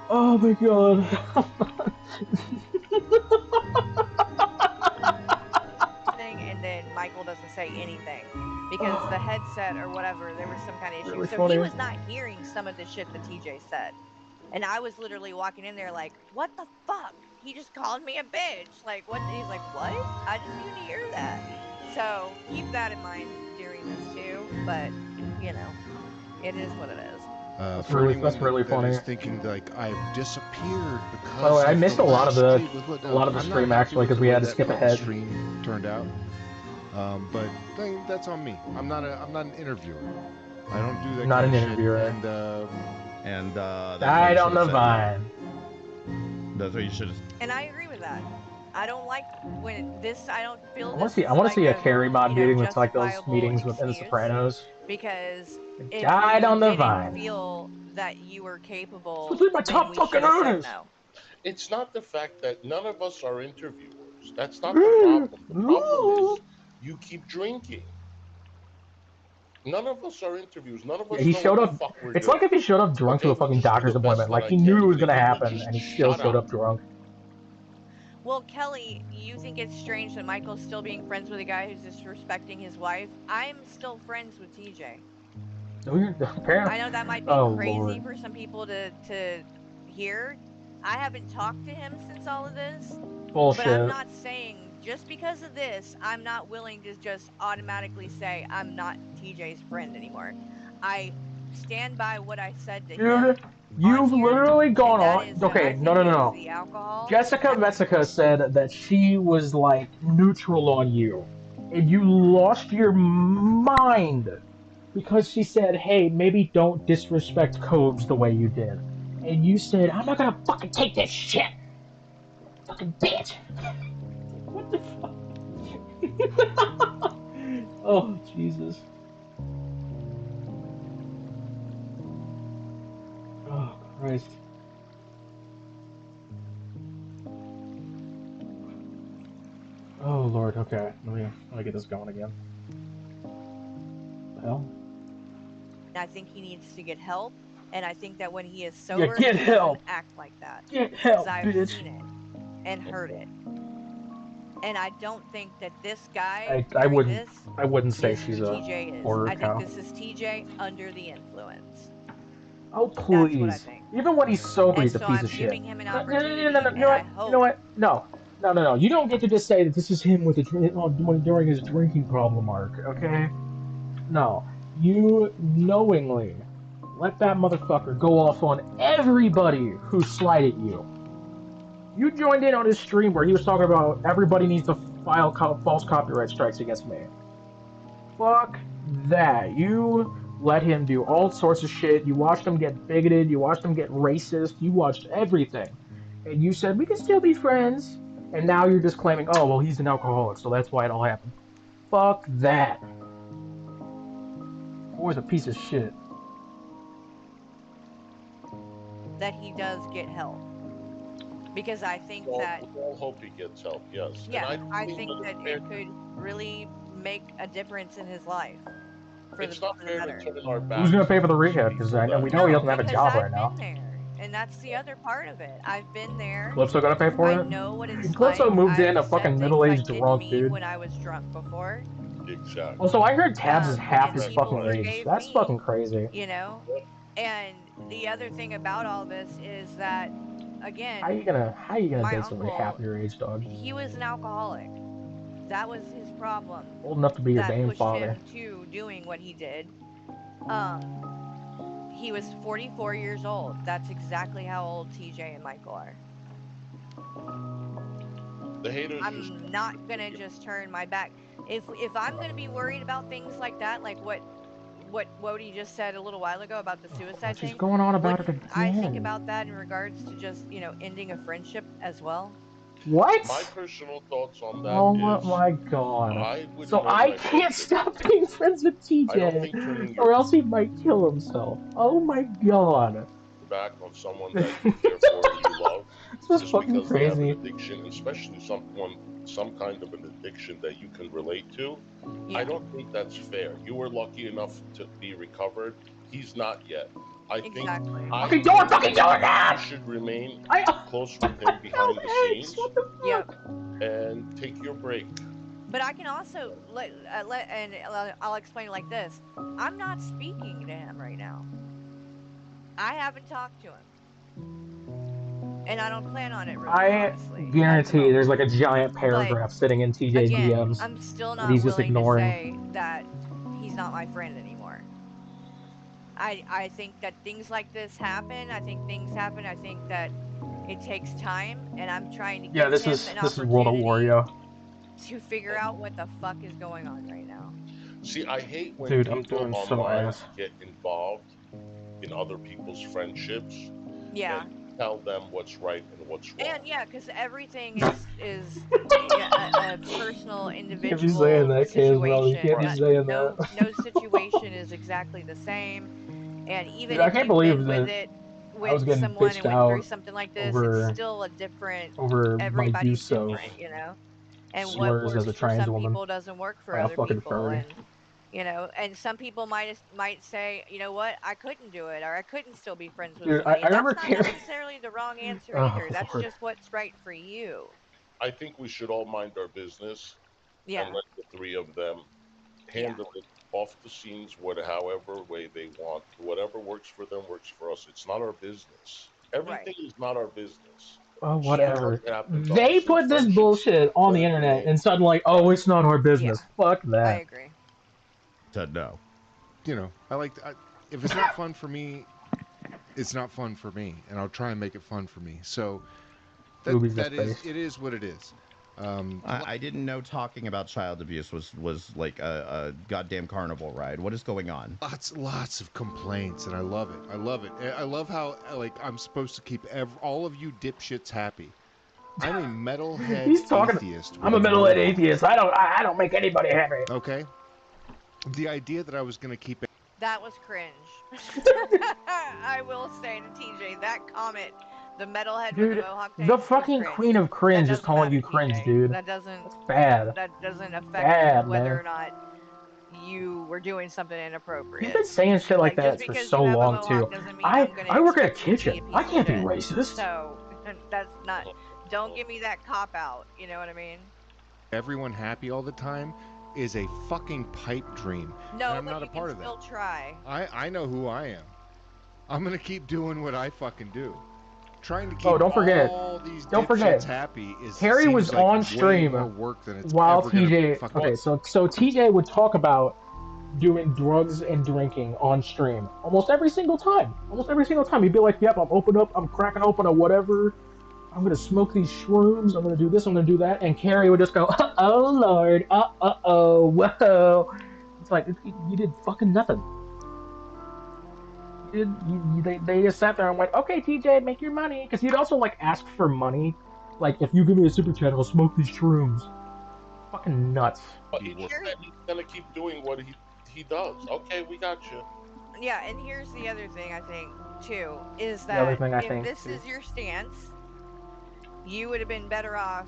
Oh my god. And then Michael doesn't say anything because the headset or whatever, there was some kind of issue. Really So he funny. was not hearing some of the shit that TJ said. And I was literally walking in there like, what the fuck? He just called me a bitch. Like, what? He's like, what? I didn't even hear that. So keep that in mind during this too. But, you know, it is what it is. For anyone That's really that funny. is thinking like I've disappeared because By the way, I of missed the a lot of last the tweet with what, a lot of the I'm stream not happy actually with because the we way had to that skip the ahead. stream turned out. But that's on me. I'm not an interviewer. I don't do that Not kind an of shit. interviewer. And that's what Died you on should the have said. vine. That's what you should have. And I agree with that. I don't like when this. I don't feel I want this to see. I is want to like see a a Carrie mod meeting that's like those justifiable meetings within The excuse Sopranos. because if Died you on the didn't vine. feel that you were Supposed capable, to be my then top we fucking should have said earners. no. It's not the fact that none of us are interviewers. That's not the problem. The problem is you keep drinking. None of us are interviewers. None of Yeah, us he know what showed the up. fuck we're It's like doing. if he showed up drunk to Okay, a let me fucking just do the doctor's best appointment. that Like I he knew can. it You was gonna need to happen, just and he still shut showed up. up drunk. Well, Kelly, you think it's strange that Michael's still being friends with a guy who's disrespecting his wife? I'm still friends with TJ. No, you're I apparently. know that might be Oh crazy lord. for some people to hear. I haven't talked to him since all of this, but I'm Bullshit. not saying just because of this, I'm not willing to just automatically say I'm not TJ's friend anymore. I stand by what I said to Dude, him on you've here, literally gone and that on. is that I Okay, no, think no, no, it was no. the alcohol Jessica that was Messica said that she was like neutral on you, and you lost your mind because she said, "Hey, maybe don't disrespect Cobes the way you did," and you said, "I'm not gonna fucking take this shit, fucking bitch." What the fuck? Oh Jesus. Oh Christ. Oh Lord. Okay, let me get this going again. The hell? I think he needs to get help, and I think that when he is Yeah, sober, get he doesn't help. act like that Get because help, I've bitch. seen it and heard it. And I don't think that this guy I I during wouldn't this I wouldn't say is she's who a TJ is. horror I think cow. this is TJ under the influence. Oh That's what I please. think. Even when he's sober, And he's a so piece of I'm shit. giving him an No, no, no, no, no, opportunity, no. You know and I what? You know hope what? No, no, no, no. You don't get to just say that this is him with during his drinking problem arc. Okay? No, you knowingly let that motherfucker go off on everybody who slighted you. You joined in on his stream where he was talking about everybody needs to file false copyright strikes against me. Fuck that. You let him do all sorts of shit. You watched him get bigoted. You watched him get racist. You watched everything. And you said, we can still be friends. And now you're just claiming, oh, well, he's an alcoholic, so that's why it all happened. Fuck that. Boy's a piece of shit. that he does get help. Because I think Well, that, we all hope he gets help, yes. And yeah, I don't I think think that that it's fair. it could really make a difference in his life It's not for the fair to better. turn our Who's gonna backs pay for the on these rehab? Because people I know that we know he No, doesn't have a because job right I've now. been there. And that's the other part of it. I've been there. Calypso gonna pay for I it? know what it's Calypso like. moved I've in a said fucking things I middle-aged didn't drunk mean dude. when I was drunk before. exactly. Also, I heard Tabs is half And his Exactly people fucking right. age. forgave That's me, fucking crazy. you know? Yep. And the other thing about all this is that, again, How you gonna my date somebody half uncle, your age, dog? he was an alcoholic. That was his problem Old enough to be your that damn pushed father. him to doing what he did. Um, He was 44 years old. That's exactly how old TJ and Michael are. The haters just I'm not gonna just turn my back. If I'm gonna be worried about things like that, like what Wody just said a little while ago about the Oh, suicide she's thing, going on about it wouldn't I think again. about that in regards to just, ending a friendship as well? my What? personal thoughts on that Oh is my god. I wouldn't So want I my can't friendship stop ruined. being friends with I don't TJ, think turning your or else he might kill himself. Oh my god. back on someone This that you care for and you love is just fucking because they have an crazy. addiction, especially some kind of an addiction that you can relate to, I Yeah, don't think that's fair. You were lucky enough to be recovered. He's not yet. I think exactly. I Fucking do it! think Fucking do it you now! should remain I close with him held behind the eggs. What scenes the Yep. fuck? and take your break. But I can also I'll explain it like this. I'm not speaking to him right now. I haven't talked to him, and I don't plan on it really, I honestly, at the guarantee there's moment. like a giant But paragraph sitting in TJ's again, DMs I'm still that not he's just willing to ignoring. say that he's not my friend anymore. I think that things like this happen. I think things happen. I think that it takes time, and I'm trying to Yeah, give this him is an this is World of opportunity Wario. to figure out what the fuck is going on right now. See, I hate when Dude, I'm people doing so online ass. get involved in other people's friendships Yeah. and tell them what's right and what's wrong. And yeah, because everything is a personal, Can't be saying individual that, Kaz, bro. You situation. can't be Right. Not saying no that. no situation is exactly the same. And Dude, even I if can't you've believe been with that it I with was getting someone and bitched went through out something like this, it's over still a different. my Everybody's use of different, and what slurs as works a for trans some woman people doesn't work for by a other fucking people. furry. And some people might say, you know what, I couldn't do it, or I couldn't still be friends with Dude, I, somebody, I and remember that's not Carrie. necessarily the wrong answer either. Oh That's Lord. just what's right for you. I think we should all mind our business and Yeah, let the three of them yeah, handle it off the scenes, however way they want. Whatever works for them works for us. It's not our business. right. Everything is not our business. Oh, Yeah, Sometimes whatever. it happens on the They street. put this Friendships bullshit on let the it internet, remain. and suddenly, oh, Right. it's not our yeah, business. Fuck I that. agree. Said no. You know, if it's not fun for me, it's not fun for me, and I'll try and make it fun for me. So Boobies to that is space. it is what it is. I didn't know talking about child abuse was like a goddamn carnival ride. What is going on? Lots of complaints, and I love it. I love it. I love how like I'm supposed to keep all of you dipshits happy. I'm a metalhead He's talking. atheist I'm with a a metalhead mohawk. atheist. I don't make anybody happy. Okay, the idea that I was gonna keep That was cringe. I will say to TJ, that comment, the metalhead with the Dude, mohawk the thing, was fucking queen cringe. of That cringe is doesn't calling matter, you cringe, TJ. dude. That doesn't That's bad. that doesn't affect Bad, whether man. or not you were doing something You've been inappropriate. saying shit like Like, just that for because so you have a long too. mohawk doesn't mean I'm going to I work in a expect you to be kitchen. a I piece of can't be shit. racist. So, that's not, don't give me that cop out, you know what I mean? everyone happy all the time is a fucking pipe dream, and No, I'm but not a you can part of that. still try. I know who I am. I'm gonna keep doing what I fucking do. Trying to Oh, keep don't forget. all these Don't forget. dipshits happy Carrie was seems like on way stream more work than it's while ever gonna TJ. fucking. Okay, so TJ would talk about doing drugs and drinking on stream almost every single time. Almost every single time, he'd be like, "Yep, I'm cracking open a whatever. I'm gonna smoke these shrooms. I'm gonna do this. I'm gonna do that." And Carrie would just go, "Oh Lord, oh, whoa." It's like you did fucking nothing. They just sat there and went, "Okay, TJ, make your money," because you'd also like ask for money, like if you give me a super chat, I'll smoke these shrooms. Fucking nuts. But he just Here, said he's gonna keep doing what he does. Okay, we got you. yeah, and here's the other thing I think too is The other that thing I if think this too. is your stance, you would have been better off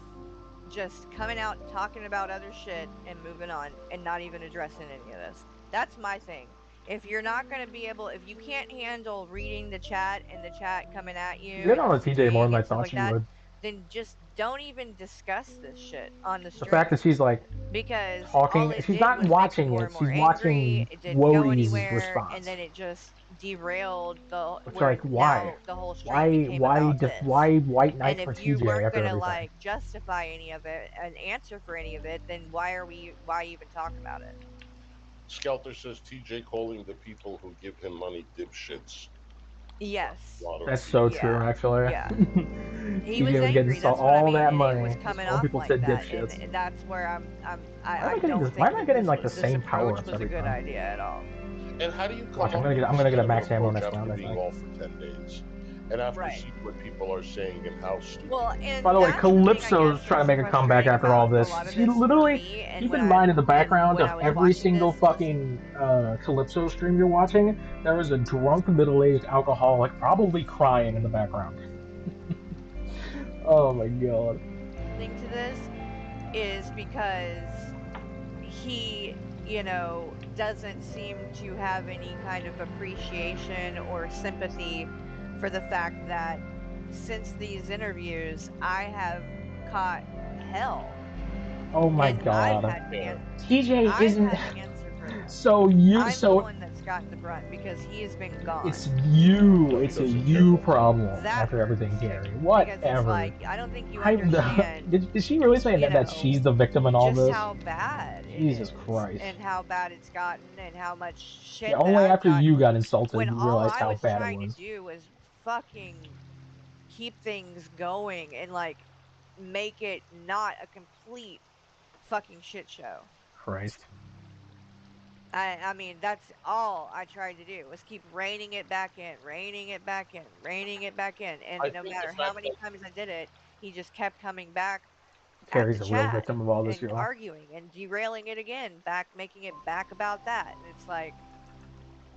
just coming out talking about other shit and moving on and not even addressing any of this. That's my thing. If you're not going to be able, if you can't handle reading the chat and the chat coming at She's you getting and on to TJ more disagreeing than I and stuff thought like she that, would. then just don't even discuss this shit on the The fact that stream, she's like because all talking, it she's did not was make you watching more it. and more She's angry. watching It didn't go Wodie's anywhere, and response. then it just derailed the It's where like, why? now the whole stream became about this. Why white knight And for if you TJ weren't after gonna everything? like justify any of it, an answer for any of it, then why even talk about it? Skelter says TJ calling the people who give him money dipshits. Yes. A lot of That's so people. true, Yeah. actually. Yeah. He was TJ was getting angry. That's what I all mean, that and it money. was He's coming calling off people like said that, dipshits. and that's where Why am I I getting don't this? Why think am I that getting like the this same power approach ups was a every good time? idea at all. And how do you Watch, come up with I'm this gonna get kind a of an max ammo approach next after round, I being think. off for 10 days? And after Right. seeing what people are saying and how stupid. Well, By and the way, that's the thing I guess Calypso's trying to that's make a comeback frustrating after all about a this. lot of He this for literally, me, and keep in mind in the background when of I was every watching single this is fucking Calypso stream you're watching, there is a drunk middle-aged alcoholic probably crying in the background. Oh my god. listening to this is because he, doesn't seem to have any kind of appreciation or sympathy for the fact that since these interviews, I have caught hell Oh my and god. Yeah. TJ I've isn't. had to answer for them. So you, I'm the so one that's gotten the brunt because he has been it's gone. you. No, he It's a doesn't care you about that. problem That after hurts everything, too Gary. because it's Whatever. like I don't think you I'm the. understand, Did she really say that she's the victim in all just this? how bad it Jesus is Christ. and how bad it's gotten and how much Yeah, shit that only I've after you gotten got insulted when you all realized I how was bad it trying to was. do was fucking keep things going and like make it not a complete fucking shit show. Christ. I mean, that's all I tried to do was keep reining it back in, reining it back in, reining it back in. I And no think the matter how fact many that times I did it, he just kept coming back at the Carrie's a real chat victim of all this, and y'all. arguing and derailing it again, back making it back about that. And it's like,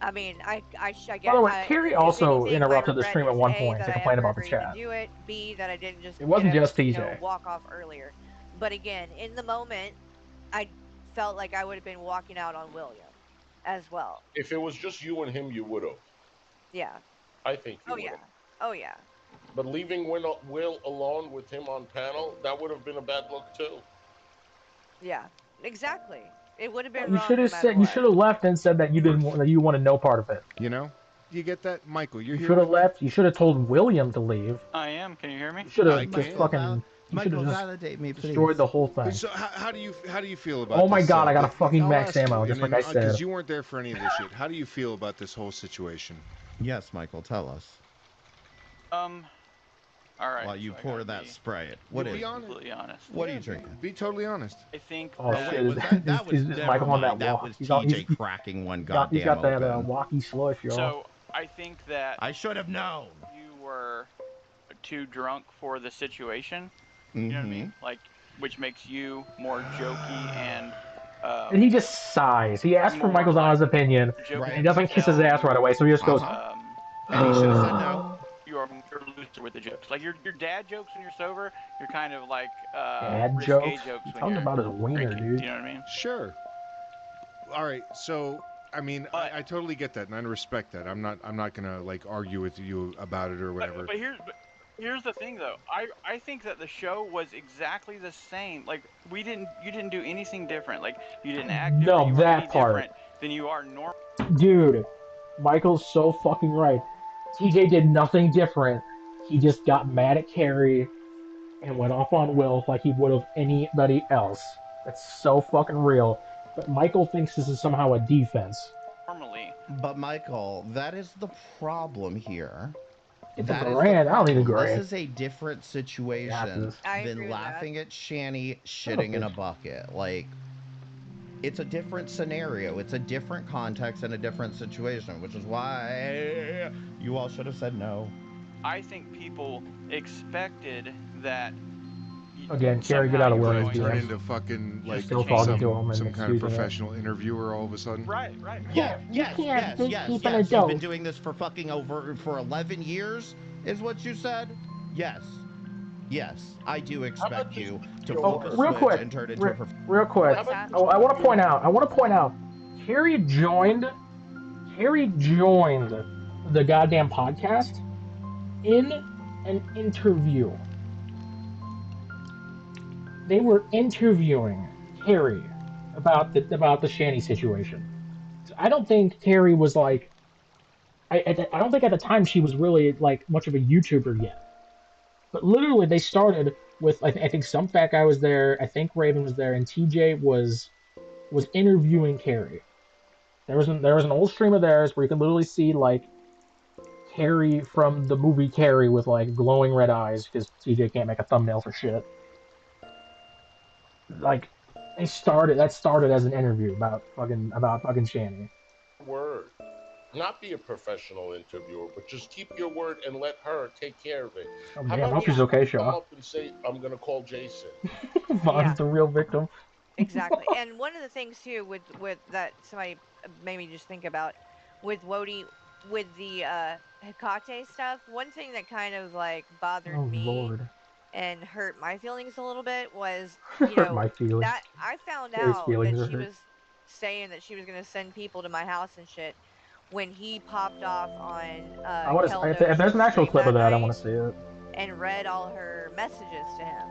I mean, I By get, the way, Carrie if also anything, my interrupted the regret stream at is one A, point that to I complain ever about the agreed to chat. do it, B, that I didn't just It wasn't just you know, TJ. walk off earlier. But again, in the moment, I felt like I would have been walking out on William as well. if it was just you and him, you would have. Yeah. I think you Oh would have. yeah. Oh yeah. But leaving Will alone with him on panel, that would have been a bad look too. Yeah. Exactly. It would have Well, been you should wrong no have matter said, you what. should have left and said that you didn't want, that you wanted no part of it. You know? You get that? Michael, you're You here should have with me? left. You should have told William to leave. I am. Can you hear me? You should I have just can. fucking. You should have Michael, just validate me, destroyed please. the whole thing. So how do you feel about Oh this? my god, I got a fucking I'll max ask you, ammo, just like I said. because you weren't there for any of this shit. How do you feel about this whole situation? Yes, Michael, tell us. All right. While you so I pour gotta that be Sprite. What Be is it? honest. completely honest. What are you drinking? Be totally honest. I think Oh that shit! was that was Is never Michael on that mind. That walk? was He's got, TJ cracking one he's goddamn got that open. walkie slush, y'all. so. I think that I should have known. you were too drunk for the situation. You know what I mean? Like, which makes you more jokey and. And he just sighs. He asks for more Michael's honest like opinion, jokey and Right. he doesn't kiss his tell. ass right away, so he just goes, And he should have said no. You're looser with the jokes. Like your dad jokes when you're sober, you're kind of like dad risque jokes. jokes He's when talking you're about his wiener, drinking. dude. You know what I mean? Sure. All right. So I mean, But- I totally get that, and I respect that. I'm not gonna like argue with you about it or whatever. But here's the thing though. I think that the show was exactly the same. Like you didn't do anything different. Like you didn't act different. No, You weren't that any part. different than you are normal. Dude, Michael's so fucking right. TJ did nothing different. He just got mad at Carrie and went off on Will like he would have anybody else. That's so fucking real. But Michael thinks this is somehow a defense. Normally. But Michael, that is the problem here. Get the That is grand. the I don't need a problem. grand. This is a different situation this. I agree than with laughing at Shanny Son of shitting a in a bitch. bucket. Like, it's a different scenario. It's a different context and a different situation, which is why you all should have said no. I think people expected that. Again, Carrie, get somehow out of you were William's Turn going DMs. into fucking like still talking to him and some kind of excusing it. professional interviewer all of a sudden. Right. Yes, you yes, can't yes, keep yes, keeping yes. a You've dope. been doing this for fucking for 11 years, is what you said? Yes. Yes, I do expect you to flip a real switch quick, and turn into a real quick. What's that? I want to point out. Carrie joined the goddamn podcast in an interview. They were interviewing Carrie about the Shanny situation. I don't think Carrie was like. I don't think at the time she was really like much of a YouTuber yet. But literally, they started with I think some fat guy was there. I think Raven was there, and TJ was interviewing Carrie. There was an old stream of theirs where you can literally see like Carrie from the movie Carrie with like glowing red eyes because TJ can't make a thumbnail for shit. Like that started as an interview about fucking Shanny. Word. Not be a professional interviewer, but just keep your word and let her take care of it. Oh How damn, I about hope you she's Yeah, okay, come Shaw. up and say, I'm going to call Jason? Vaughn's yeah, the real victim. exactly. And one of the things too with that somebody made me just think about with Wody with the Hecate stuff. One thing that kind of like bothered Oh me lord, and hurt my feelings a little bit was, hurt my feelings. that I found Carrie's out feelings that are she hurt. was saying that she was going to send people to my house and shit when he popped off on If Keldo's there's an actual stream clip that of that, I want night to see it. and read all her messages to him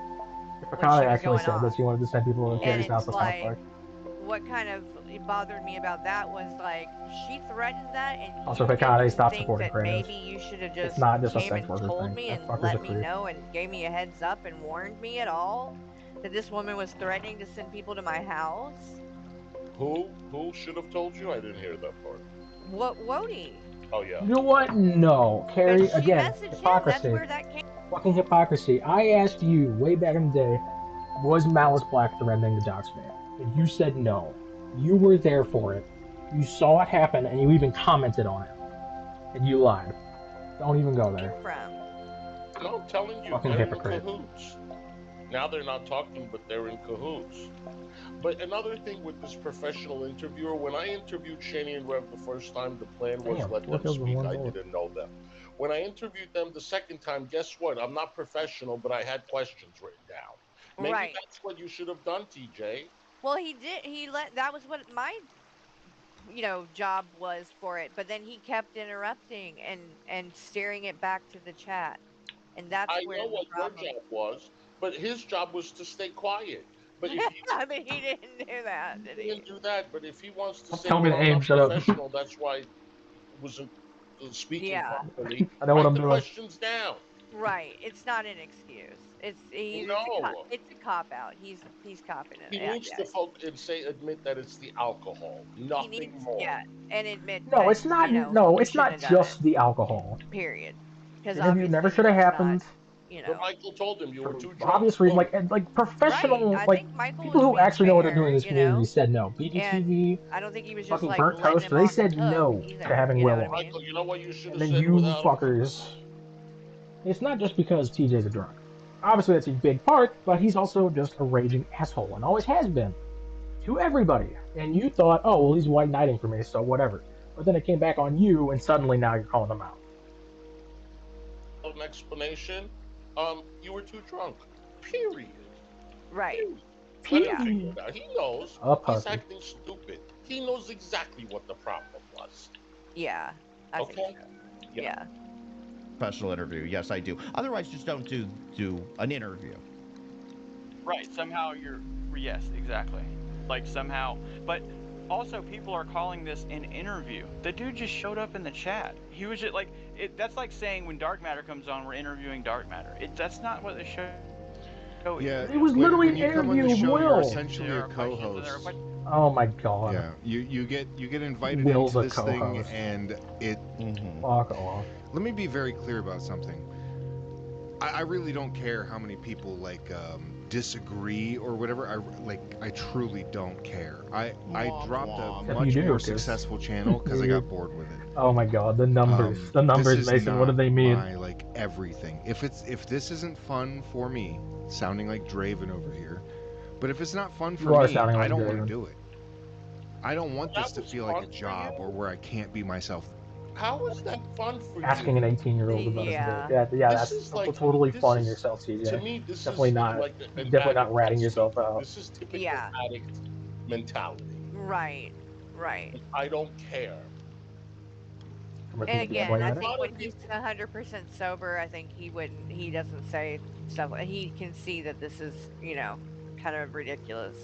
If when Akane she was actually going said that off. she wanted to send people to And Carrie's it's house, that's kind of like fucked. what kind of bothered me about that was like she threatened that and Also, if you Akane didn't stopped think supporting that Kratos, maybe you should have it's just not just a came sex and worker told thing. me That and fucker's a let me creep. know and gave me a heads up and warned me at all that this woman was threatening to send people to my house. Who should have told you? I didn't hear that part. What Wody? Oh, yeah. You know what? No, Because Carrie. she Again, messaged him. That's hypocrisy. where that came. Fucking hypocrisy. I asked you way back in the day, was Malice Black threatening the Docs fan? And you said no. You were there for it. You saw it happen, and you even commented on it. And you lied. Don't even go there. From. No, I'm telling you, Fucking they're in hypocrite. cahoots. Now they're not talking, but they're in cahoots. But another thing with this professional interviewer, when I interviewed Shani and Rev the first time, the plan was Damn, let four them kills with speak. one I bullet. didn't know them. When I interviewed them the second time, guess what? I'm not professional, but I had questions written down. Maybe Right. that's what you should have done, TJ. Well, he did. He let. That was what my job was for it. But then he kept interrupting and steering it back to the chat, and that's I where know the what your problem. job was, but his job was to stay quiet. But if he I mean, he didn't do that, did didn't he? do that, but if he wants to Don't say, tell me well, to I'm aim. not Shut up. professional, that's why I wasn't speaking Yeah. properly, I know what write I'm the doing. questions down. Right. It's not an excuse. No, It's a cop out. He's copping it. he Yeah, needs yeah. to and say, admit that it's the alcohol, He nothing needs, more. yeah, and admit No, that, it's not. No, he it's shouldn't not have done it. just the alcohol. Period. The Because interview never obviously should have that's not, happened you But know, Michael told him you were for too drunk. obvious reasons. Quote. Like right. professional, I like think Michael people was who being actually know what they're doing fair, in this community said no. and BGTV, I don't think he was just fucking like burnt letting toast. him They off the said hook no to either. having You know Will what I on, mean? Michael, you know what you should and have then said you without him? fuckers. It's not just because TJ's a drunk. Obviously, that's a big part, but he's also just a raging asshole and always has been to everybody. And you thought, oh, well, he's white knighting for me, so whatever. But then it came back on you, and suddenly now you're calling him out. An explanation? You were too drunk. Period. Right. Period. Let him Yeah. figure Period. it out. He knows A he's pussy. acting stupid. He knows exactly what the problem was. Yeah. I think Okay? so. Yeah. Yeah. Professional interview. Yes, I do. Otherwise, just don't do an interview. Right. Somehow you're. Yes, exactly. Like somehow. But also, people are calling this an interview. The dude just showed up in the chat. He was just like. That's like saying when Dark Matter comes on, we're interviewing Dark Matter. That's not what the show is. Yeah, It was literally when an you come on the interview of show, you're Will. essentially There a are questions and there are co-host. questions. Oh my god. Yeah, you get invited Will's into a this thing, co-host. and it. Mm-hmm. Fuck off. Let me be very clear about something. I really don't care how many people like disagree or whatever. I truly don't care. I Womp dropped a womp. Except you much do, more because successful channel because I you're. got bored with it. Oh my god, the numbers. The This numbers, is Mason, what do not they mean? my like everything. If this isn't fun for me, sounding like Draven over here, but if it's not fun You for are me, sounding I like don't want to Draven. do it. I don't want this That to was feel like a fun for job or you? where I can't be myself. How was that fun for Asking an you? 18-year-old about his dick. Yeah. Yeah, yeah, This that's is like, totally this funning is, yourself, to CJ. me, this Definitely is not. like an Definitely not addict ratting that's yourself speaking. out. This is typical Yeah. addict mentality. Right. Right. I don't care. From a And PT's again, point I of view. A think lot when of he's people, 100% sober, I think he doesn't say stuff. He can see that this is, kind of ridiculous.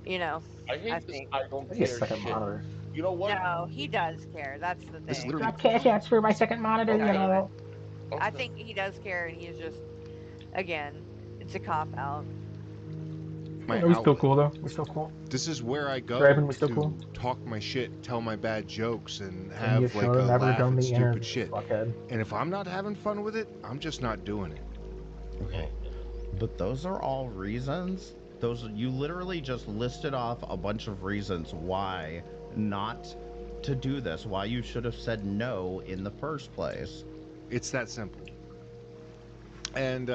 You know, I I hate this think. I don't I need a care second shit. monitor. You know what? No, he does care. That's the This is thing. literally Drop cash outs for my second monitor, you Okay, David. know. I okay. think he does care, and he's just, again, it's a cop out. my Yeah, we still outlet. cool though. We still cool. This is where I go Draven, we still to cool. talk my shit, tell my bad jokes, and And you have should like have a never laugh done at the stupid interview, shit. fuckhead. And if I'm not having fun with it, I'm just not doing it. Okay. But those are all reasons. Those you literally just listed off a bunch of reasons why not to do this, why you should have said no in the first place. It's that simple. And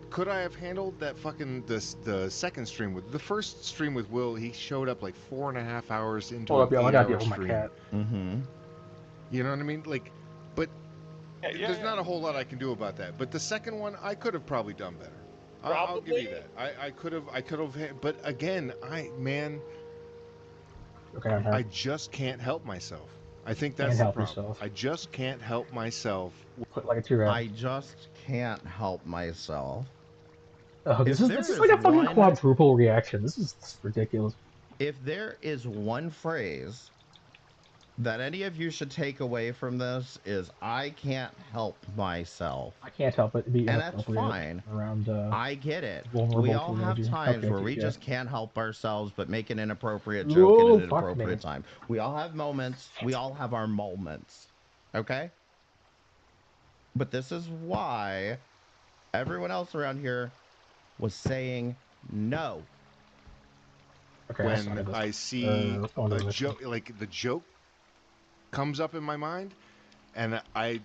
could I have handled that fucking the second stream with the first stream with Will? He showed up like 4.5 hours into Hold an up, y'all. I gotta 8-hour deal with my stream. cat. Mm-hmm. You know what I mean? Like, but Yeah, there's not a whole lot I can do about that. But the second one, I could have probably done better. I'll give you that. I could have. But again, Okay, I'm here. I just can't help myself. I think that's Can't the help problem. yourself. I just can't help myself. Put like a tear out. I just can't help myself. Oh, this If is there like a fucking one- quadruple reaction. This is ridiculous. If there is one phrase that any of you should take away from this is I can't help myself. I can't help but be And that's inappropriate fine. around I get it. vulnerable We all have teenager. times Okay, where we TJ. just can't help ourselves but make an inappropriate joke Oh, at an fuck inappropriate me. time. We all have moments. We all have our moments. Okay? But this is why everyone else around here was saying no. Okay, When I see let's go into a this joke, like the joke comes up in my mind, and I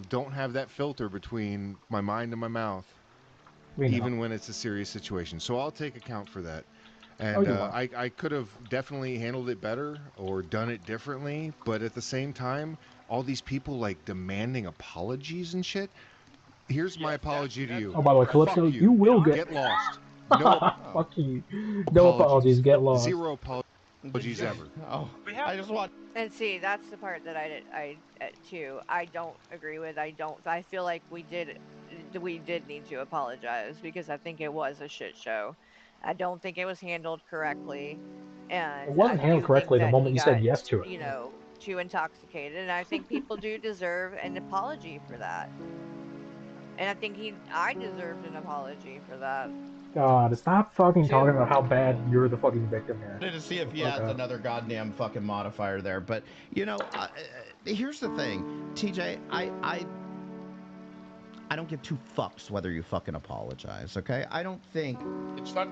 don't have that filter between my mind and my mouth, even when it's a serious situation. So I'll take account for that. And I could have definitely handled it better or done it differently, but at the same time, all these people like demanding apologies and shit. Here's my apology to you. Oh, by the way, Calypso, Fuck you will get lost. No Fuck you. No apologies. Get lost. Zero apologies ever. Oh, We have I just want. And see, that's the part that I too, I don't agree with. I feel like we did need to apologize because I think it was a shit show. I don't think it was handled correctly, and It I wasn't handled do think correctly the that moment he you said got, yes to it. too intoxicated, and I think people do deserve an apology for that. And I think I deserved an apology for that. God, stop fucking Too. talking about how bad you're the fucking victim here. To see if he adds another goddamn fucking modifier there, but here's the thing, TJ. I don't give two fucks whether you fucking apologize. Okay, I don't think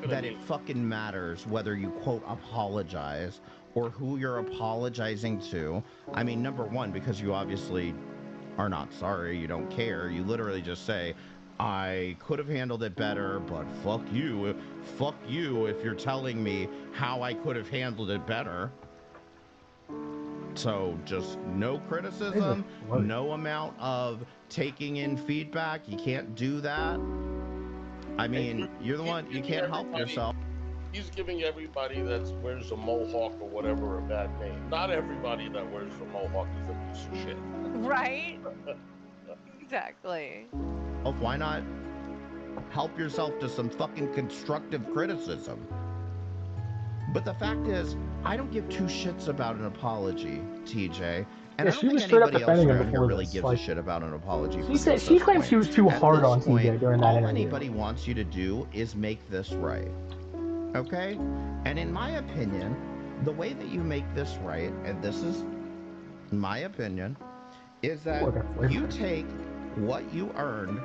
that it fucking matters whether you quote apologize or who you're apologizing to. I mean, number one, because you obviously are not sorry, you don't care. You literally just say, I could have handled it better, but fuck you. Fuck you if you're telling me how I could have handled it better. So just no criticism, no amount of taking in feedback. You can't do that. I mean, you're the one, you can't help yourself. He's giving everybody that wears a mohawk or whatever a bad name. Not everybody that wears a mohawk is a piece of shit. Right? Exactly. Oh, why not help yourself to some fucking constructive criticism? But the fact is, I don't give two shits about an apology, TJ. And I don't think anybody else around here really gives a shit about an apology. She claims she was too hard on TJ during that interview. All anybody wants you to do is make this right. Okay? And in my opinion, the way that you make this right, and this is my opinion, is that you take what you earned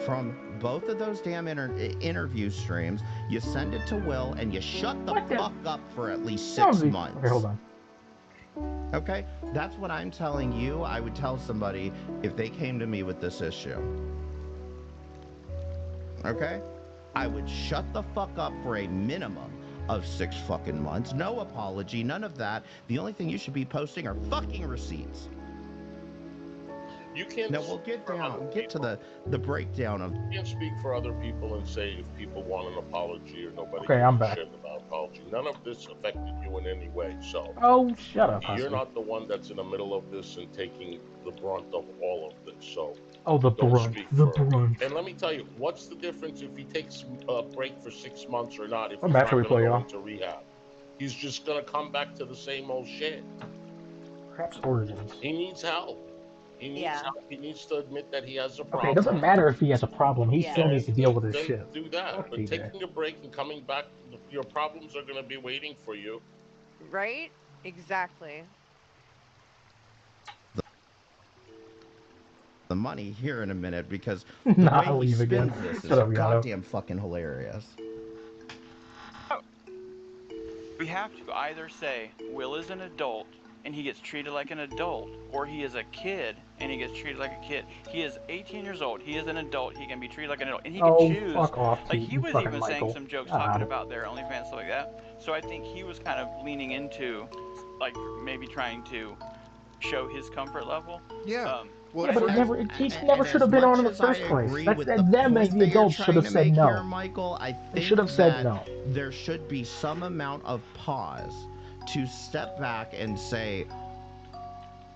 from both of those damn interview streams, you send it to Will, and you shut the fuck up for at least 6 months. Okay, hold on. Okay? That's what I'm telling you. I would tell somebody if they came to me with this issue. Okay? I would shut the fuck up for a minimum of 6 fucking months. No apology, none of that. The only thing you should be posting are fucking receipts. You can't. Now we'll get to the breakdown of. You can't speak for other people and say if people want an apology or nobody. Okay, I'm back. Shit about apology. None of this affected you in any way. So. Oh, shut up, You're not the one that's in the middle of this and taking the brunt of all of this. So. Oh, the brunt. The brunt. And let me tell you, what's the difference if he takes a break for 6 months or not? If what he's match not are we going to playing go on? into rehab, he's just going to come back to the same old shit. Perhaps Origins. He needs help. He needs Yeah. help. He needs to admit that he has a Okay, it problem. doesn't matter if he has a problem. He Yeah. still needs to deal with his Then shit. do that. Fuck But TJ. taking a break and coming back, your problems are going to be waiting for you. Right? Exactly. The money here in a minute because the Nah, way he leave again. spins this is Shut up, Gato. goddamn fucking hilarious. We have to either say Will is an adult and he gets treated like an adult, or he is a kid and he gets treated like a kid. He is 18 years old. He is an adult. He can be treated like an adult, and he can Oh, choose. fuck off, Like T. he You was fucking even saying Michael. some jokes God. talking about their OnlyFans stuff like that. So I think he was kind of leaning into, like maybe trying to show his comfort level. Yeah. Well, Yeah, but it for- never. He never And should as have been on much in the as I first place. agree That's with them the as point the that you're adults should trying have to said make no. here, Michael, I They think should have said that no. there should be some amount of pause to step back and say,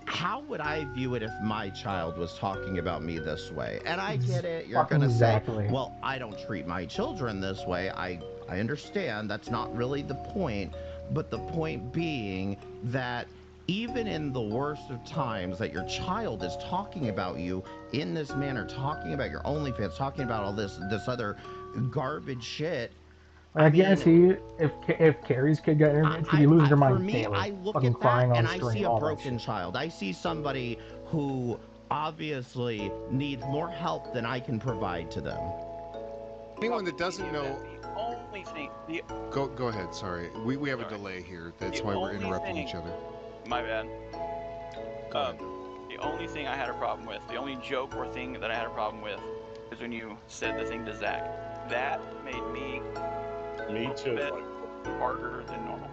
how would I view it if my child was talking about me this way? And I get it. You're Fucking going to say, exactly. well, I don't treat my children this way. I understand. That's not really the point. But the point being that even in the worst of times that your child is talking about you in this manner, talking about your OnlyFans, talking about all this other garbage shit. I guarantee you, if Carrie's kid got interviewed, she'd be losing her for mind me, daily. I look Fucking at that crying on and I stream, see a all that broken shit. child. I see somebody who obviously needs more help than I can provide to them. anyone that doesn't know, The only thing, go ahead. Sorry, we have a Sorry. delay here. That's The why we're only interrupting thing- each other. my bad. Go ahead. The only thing I had a problem with, the only joke or thing that I had a problem with, is when you said the thing to Zach. That made me Me too. bit Michael. harder than normal.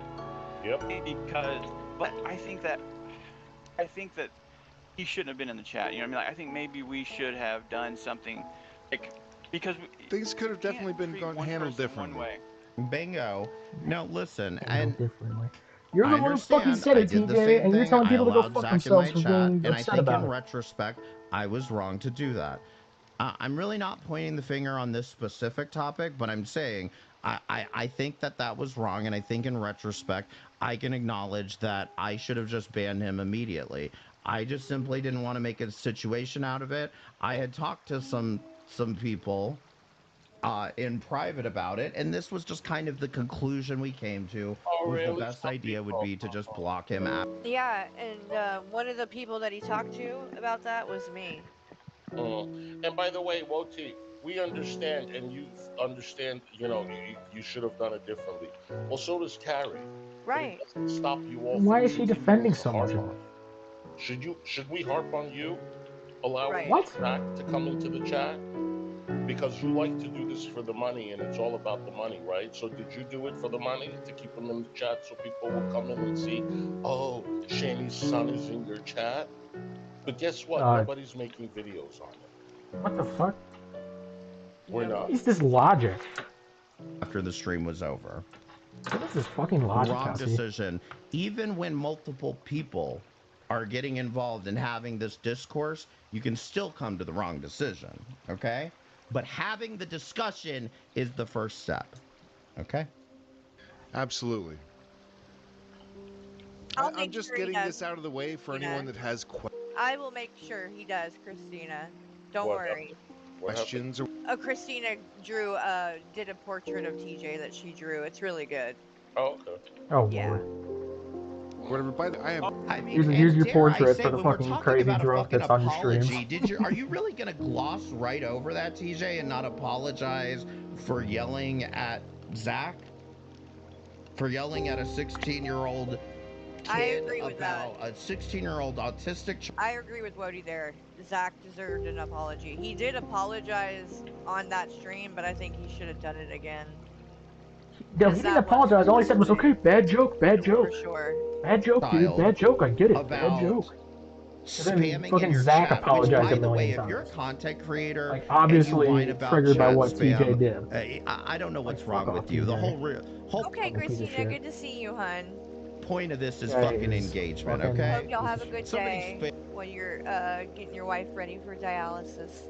Yep. Because, but I think that he shouldn't have been in the chat. You know what I mean? Like, I think maybe we should have done something, like, because Things could have definitely been handled differently. Way. Bingo. Now listen, Handled and differently. You're I the one who fucking understand. said I it, did the TJ, same and you're thing. telling I people to go allowed fuck Zach in my themselves for chat, being and I upset think about in it. retrospect, I was wrong to do that. I'm really not pointing the finger on this specific topic, but I'm saying I think that was wrong, and I think in retrospect, I can acknowledge that I should have just banned him immediately. I just simply didn't want to make a situation out of it. I had talked to some people in private about it, and this was just kind of the conclusion we came to. Oh, Was the really? best Some idea would people. be to just block him out. Yeah, and one of the people that he talked to about that was me. And by the way, Woti, we understand, and you understand. You should have done it differently. Well, so does Carrie. But it Right. doesn't stop you all Why from is she continuing defending to so much harp of on it? it. Should we harp on you, allowing Right. What? Zach to come into the chat? Because you like to do this for the money, and it's all about the money, right? So did you do it for the money to keep him in the chat so people will come in and see, oh, Shani's son is in your chat? But guess what? Nobody's making videos on it. What the fuck? We're Yep. not. What is this logic? After the stream was over. What is this fucking logic, Wrong Kelsey? decision. Even when multiple people are getting involved in having this discourse, you can still come to the wrong decision, okay? But having the discussion is the first step, okay? Absolutely. I'll I'm make just sure he getting does, this out of the way for Christina. anyone that has I will make sure he does, Christina. Don't What worry. questions. Christina did a portrait of TJ that she drew. It's really good. Oh, okay. Oh, Yeah. Lord. Whatever. By the, I have. I mean, Here's your dare I portrait say, for the when we're fucking talking crazy about a drunk fucking that's on your streams. apology, are you really gonna gloss right over that, TJ, and not apologize for yelling at Zach? For yelling at a 16-year-old I kid agree with that. about a 16-year-old autistic I agree with Wody there. Zach deserved an apology. He did apologize on that stream, but I think he should have done it again. No, he didn't apologize. All he said was, okay, bad joke, bad joke. For sure. Bad joke, dude, child bad joke, I get it, bad about joke. And then spamming fucking in your Zach chat, which, apologized by a the way, million if you're a times. content creator Like, and you whine obviously about triggered by chat what spam, TJ did. I don't know what's Like, wrong fuck with off, you. The TJ. whole Okay, Fucking piece of Christina, shit. good to see you, hun. point of this is Yeah, fucking he's engagement, fucking- okay? Hope y'all have a good Somebody day when you're getting your wife ready for dialysis.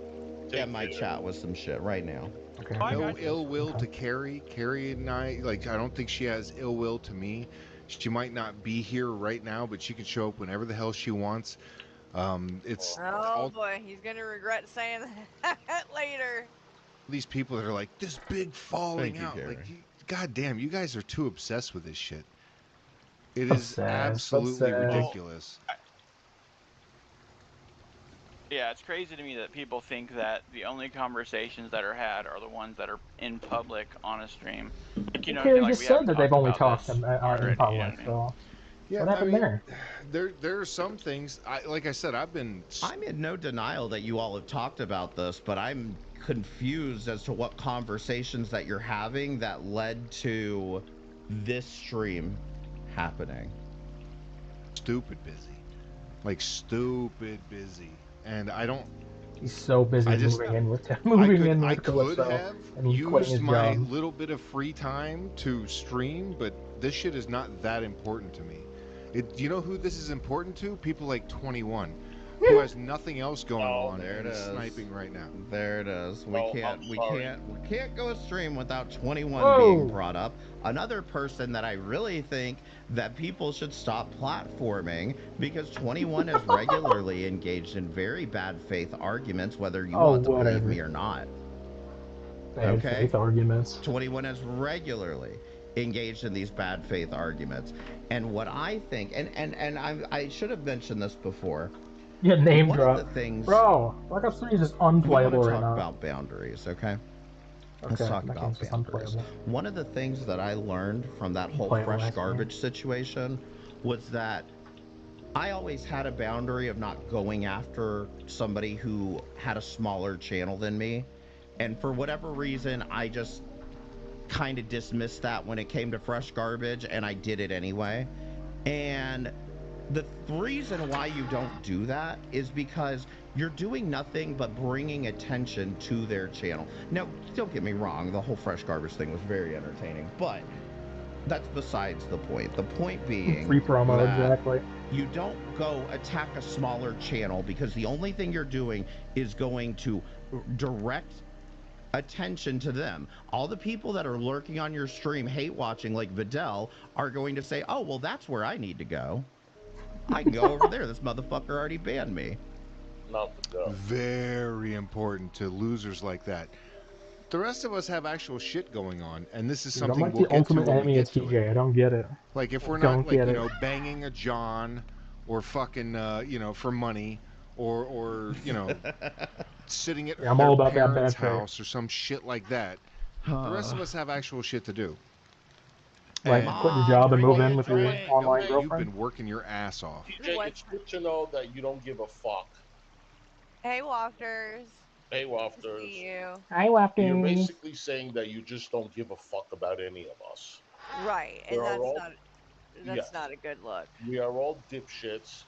Get my chat with some shit right now. Okay. No ill will to Carrie. Carrie and I, like, I don't think she has ill will to me. She might not be here right now, but she can show up whenever the hell she wants. It's Oh all boy, he's gonna regret saying that later. these people that are like this big falling Thank you, out. Carrie. Like, God damn, you guys are too obsessed with this shit. It is Obsessed, absolutely obsessed. ridiculous. Yeah, it's crazy to me that people think that the only conversations that are had are the ones that are in public on a stream. Like, you know what I'm saying? Carrie Like, just we said haven't that they've talked only about talked this in already. You know public, what I mean? so Yeah, what happened there? There are some things. Like I said, I'm in no denial that you all have talked about this, but I'm confused as to what conversations that you're having that led to this stream happening. stupid busy, like stupid busy, and I don't. He's so busy I just moving in with I could Calypso have and quitting used his my job. little bit of free time to stream, but this shit is not that important to me. You know who this is important to? People like 21, who has nothing else going Oh, on There it and is is. sniping right now. There it is. Oh, I'm sorry. We can't go a stream without 21 Whoa! being brought up. Another person that I really think that people should stop platforming because 21 is regularly engaged in very bad faith arguments, whether you Oh, want to believe whatever. me or not. Bad Okay? faith arguments. 21 is regularly engaged in these bad faith arguments. And what I think, I should have mentioned this before. Yeah, name One drop. of the things Bro, Black Ops 3 is just we want unplayable to right talk now. about boundaries, okay? Let's Okay, talk that about game's just boundaries. unplayable. One of the things that I learned from that whole Play it fresh last garbage situation was that I always had a boundary of not going after somebody who had a smaller channel than me. And for whatever reason, I just kind of dismissed that when it came to fresh garbage, and I did it anyway. And the reason why you don't do that is because you're doing nothing but bringing attention to their channel. Now, don't get me wrong, the whole fresh garbage thing was very entertaining, but that's besides the point. The point being Free promo, that exactly. you don't go attack a smaller channel because the only thing you're doing is going to direct attention to them. All the people that are lurking on your stream, hate watching like Vidal, are going to say, oh, well, that's where I need to go. I can go over there. This motherfucker already banned me. Not the girl. Very important to losers like that. The rest of us have actual shit going on, and this is Dude, I'm something like we'll the get to ultimate when we enemy of get to it. TJ. I don't get it. Like, if I we're don't not, like, get you it. know, banging a John or fucking, you know, for money or you know, sitting at Yeah, I'm their all about that parents' bad faith. house or some shit like that, the rest of us have actual shit to do. Like And quit your job and move in with your Trey, online Trey, you've girlfriend. been working your ass off. TJ, What? it's good to know that you don't give a fuck. Hey, Wafters. Hey, Good to Wafters. see you. Hi, You're Wafters. basically saying that you just don't give a fuck about any of us. Right, We and are all, that's yes, not a good look. we are all dipshits.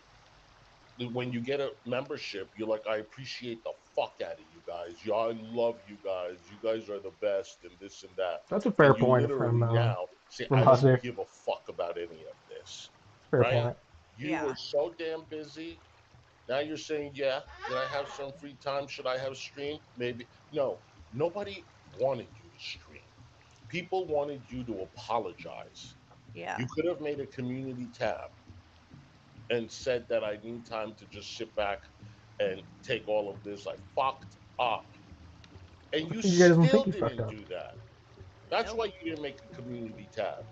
When you get a membership, you're like, I appreciate the fuck out of you guys. Yeah, I love you guys. You guys are the best, and this and that. That's a fair And you point literally now say, I Hussey. don't give a fuck about any of this. Fair Right? point. You Yeah. were so damn busy. Now you're saying, yeah, did I have some free time? Should I have streamed? Maybe. No, nobody wanted you to stream. People wanted you to apologize. Yeah. You could have made a community tab and said that I need time to just sit back and take all of this. I fucked up. And you TJ doesn't think still he fucked didn't up. do that. That's Nope. why you didn't make a community tab.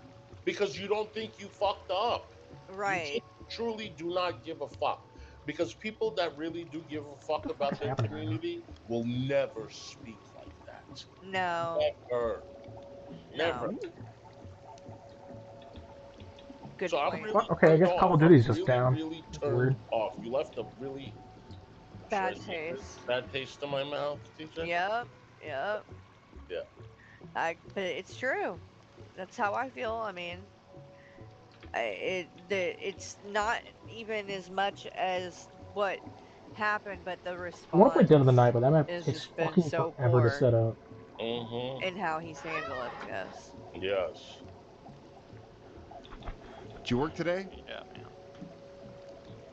Because you don't think you fucked up. You Right. truly do not give a fuck. Because people that really do give a fuck What the fuck about is their happening right now? community will never speak like that. No. Never. Never. No. Good So I'm point. really Okay, I turned guess Call off. of I'm Duty's just really, down. really That's turned weird. off. You left a really Bad should I say this? taste. Bad taste in my mouth, TJ. Yep. Yep. Yeah. But it's true. That's how I feel. I mean, it's not even as much as what happened, but the I want to response play Dead of the Night, but that map has takes just been fucking so forever to poor set up. Mm-hmm. in how he's handling us. Yes. Did you work today? Yeah, man.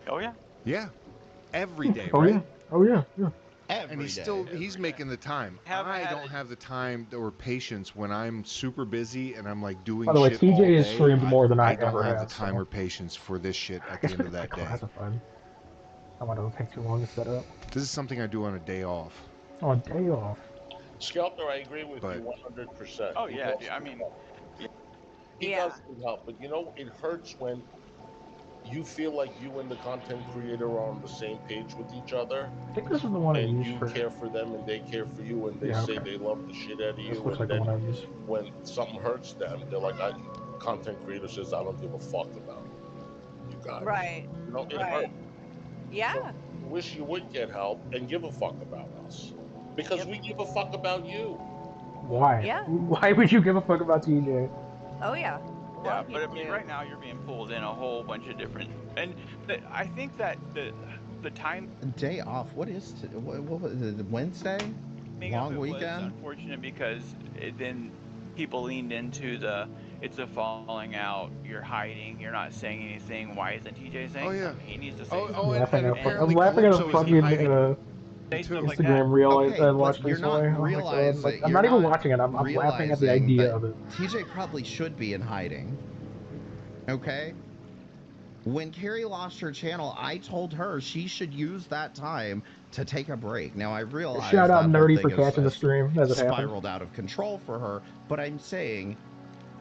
Oh yeah. Yeah. Every day, Oh right? yeah. Oh yeah. Yeah. And he's still he's making the time. Haven't I had don't it- have the time or patience when I'm super busy and I'm like doing By the way, shit all TJ has day. streamed more than I don't ever have have. the time so. or patience for this shit I at the guess end we of can play that day. classified. I want to take too long to set up. This is something I do on a day off. Oh, a day off. Skelter, I agree with But- you 100%. Oh He yeah, does dude. I need mean, help. He Yeah. does need help, but you know, it hurts when you feel like you and the content creator are on the same page with each other, I think this is the one I and used you for. care for them and they care for you, and they Yeah, say okay. they love the shit out of This you, looks and like the then one I used. when something hurts them, they're like, content creator says, I don't give a fuck about you guys. Right. You know, it Right. hurts. Yeah. So I wish you would get help and give a fuck about us. Because Yep. we give a fuck about you. Why? Yeah. Why would you give a fuck about TJ? Oh yeah. A lot yeah, of but I people mean, do. right now you're being pulled in a whole bunch of different, and I think that the time Day off. What is what was it? Wednesday? of Long it was weekend? unfortunate because then people leaned into it's a falling out, you're hiding, you're not saying anything. Why isn't TJ saying Oh, yeah. something? He needs to say Oh, something. oh, and, Laughing and at apparently I'm laughing at a Calypso is fucking hiding Say too. stuff like that. Instagram reel Okay, I but watched you're not recently. Oh my god! realizing. Like, I'm you're not even watching it. I'm laughing at the realizing idea that of it. TJ probably should be in hiding. Okay? When Carrie lost her channel, I told her she should use that time to take a break. Now, I realize Shout out that whole Nerdy thing for catching the has stream as it happened. spiraled out of control for her, but I'm saying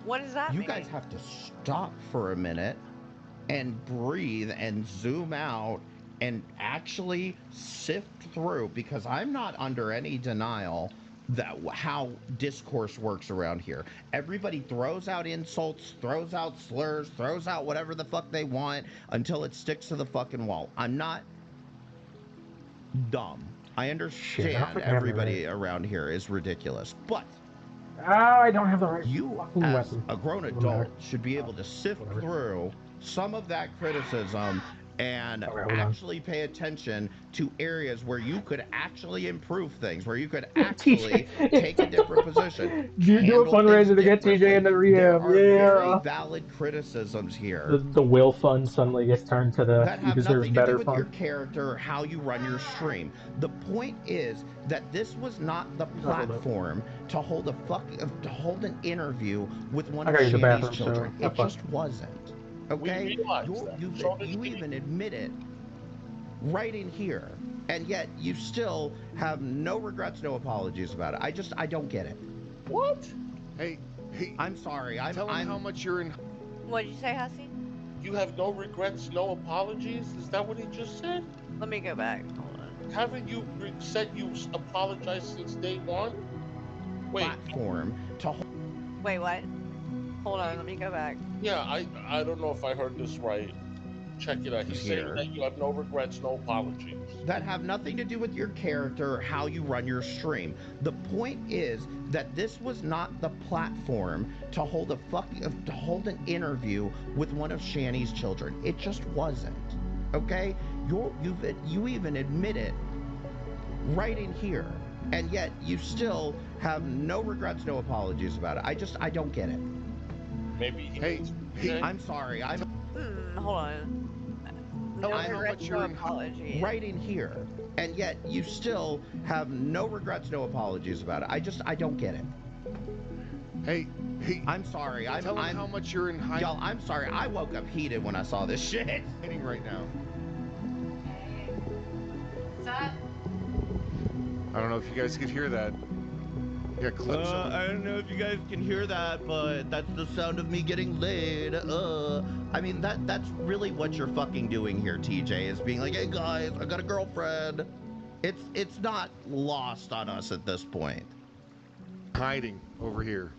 What does that you mean? guys have to stop for a minute and breathe and zoom out and actually sift through, because I'm not under any denial that how discourse works around here. Everybody throws out insults, throws out slurs, throws out whatever the fuck they want until it sticks to the fucking wall. I'm not dumb. I understand everybody around here is ridiculous, but Oh, I don't have the right you fucking as weapon. a grown Doesn't matter. adult should be able to sift Whatever. through some of that criticism and Okay, hold on. actually pay attention to areas where you could actually improve things, where you could actually take a different position. Do a handle fundraiser things to get TJ differently. into There rehab. are very Yeah. valid criticisms here The will fund suddenly gets turned to the that he have deserves nothing to do better with your fund. character or how you run your stream. The point is that this was not the platform to hold an interview with one I of gotta use the Shanny's bathroom children. soon. It just wasn't. Okay? We realize that. So did You we. even admit it right in here. And yet you still have no regrets, no apologies about it. I don't get it. What? Hey, I'm sorry. tell him how much you're in. What did you say, Hussy? You have no regrets, no apologies? Is that what he just said? Let me go back. Hold on. Haven't you said you apologized since day one? Wait. Platform to Wait, what? Hold on, let me go back. Yeah, I don't know if I heard this right. Check it out. He's saying that you have no regrets, no apologies. That have nothing to do with your character or how you run your stream. The point is that this was not the platform to hold an interview with one of Shanny's children. It just wasn't. Okay? You even admit it right in here. And yet you still have no regrets, no apologies about it. I don't get it. Maybe he Hey, I'm sorry. Hold on. Tell No him how regrets, much no you're in. apology. right in here. And yet you still have no regrets, no apologies about it. I don't get it. Hey, I'm sorry. tell him how much you're in hiding. Y'all, I'm sorry. I woke up heated when I saw this shit. Hiding right now. What's that? I don't know if you guys could hear that. Yeah, Calypso. I don't know if you guys can hear that, but that's the sound of me getting laid. I mean, that's really what you're fucking doing here, TJ, is being like, hey guys, I got a girlfriend. It's not lost on us at this point. Hiding over here.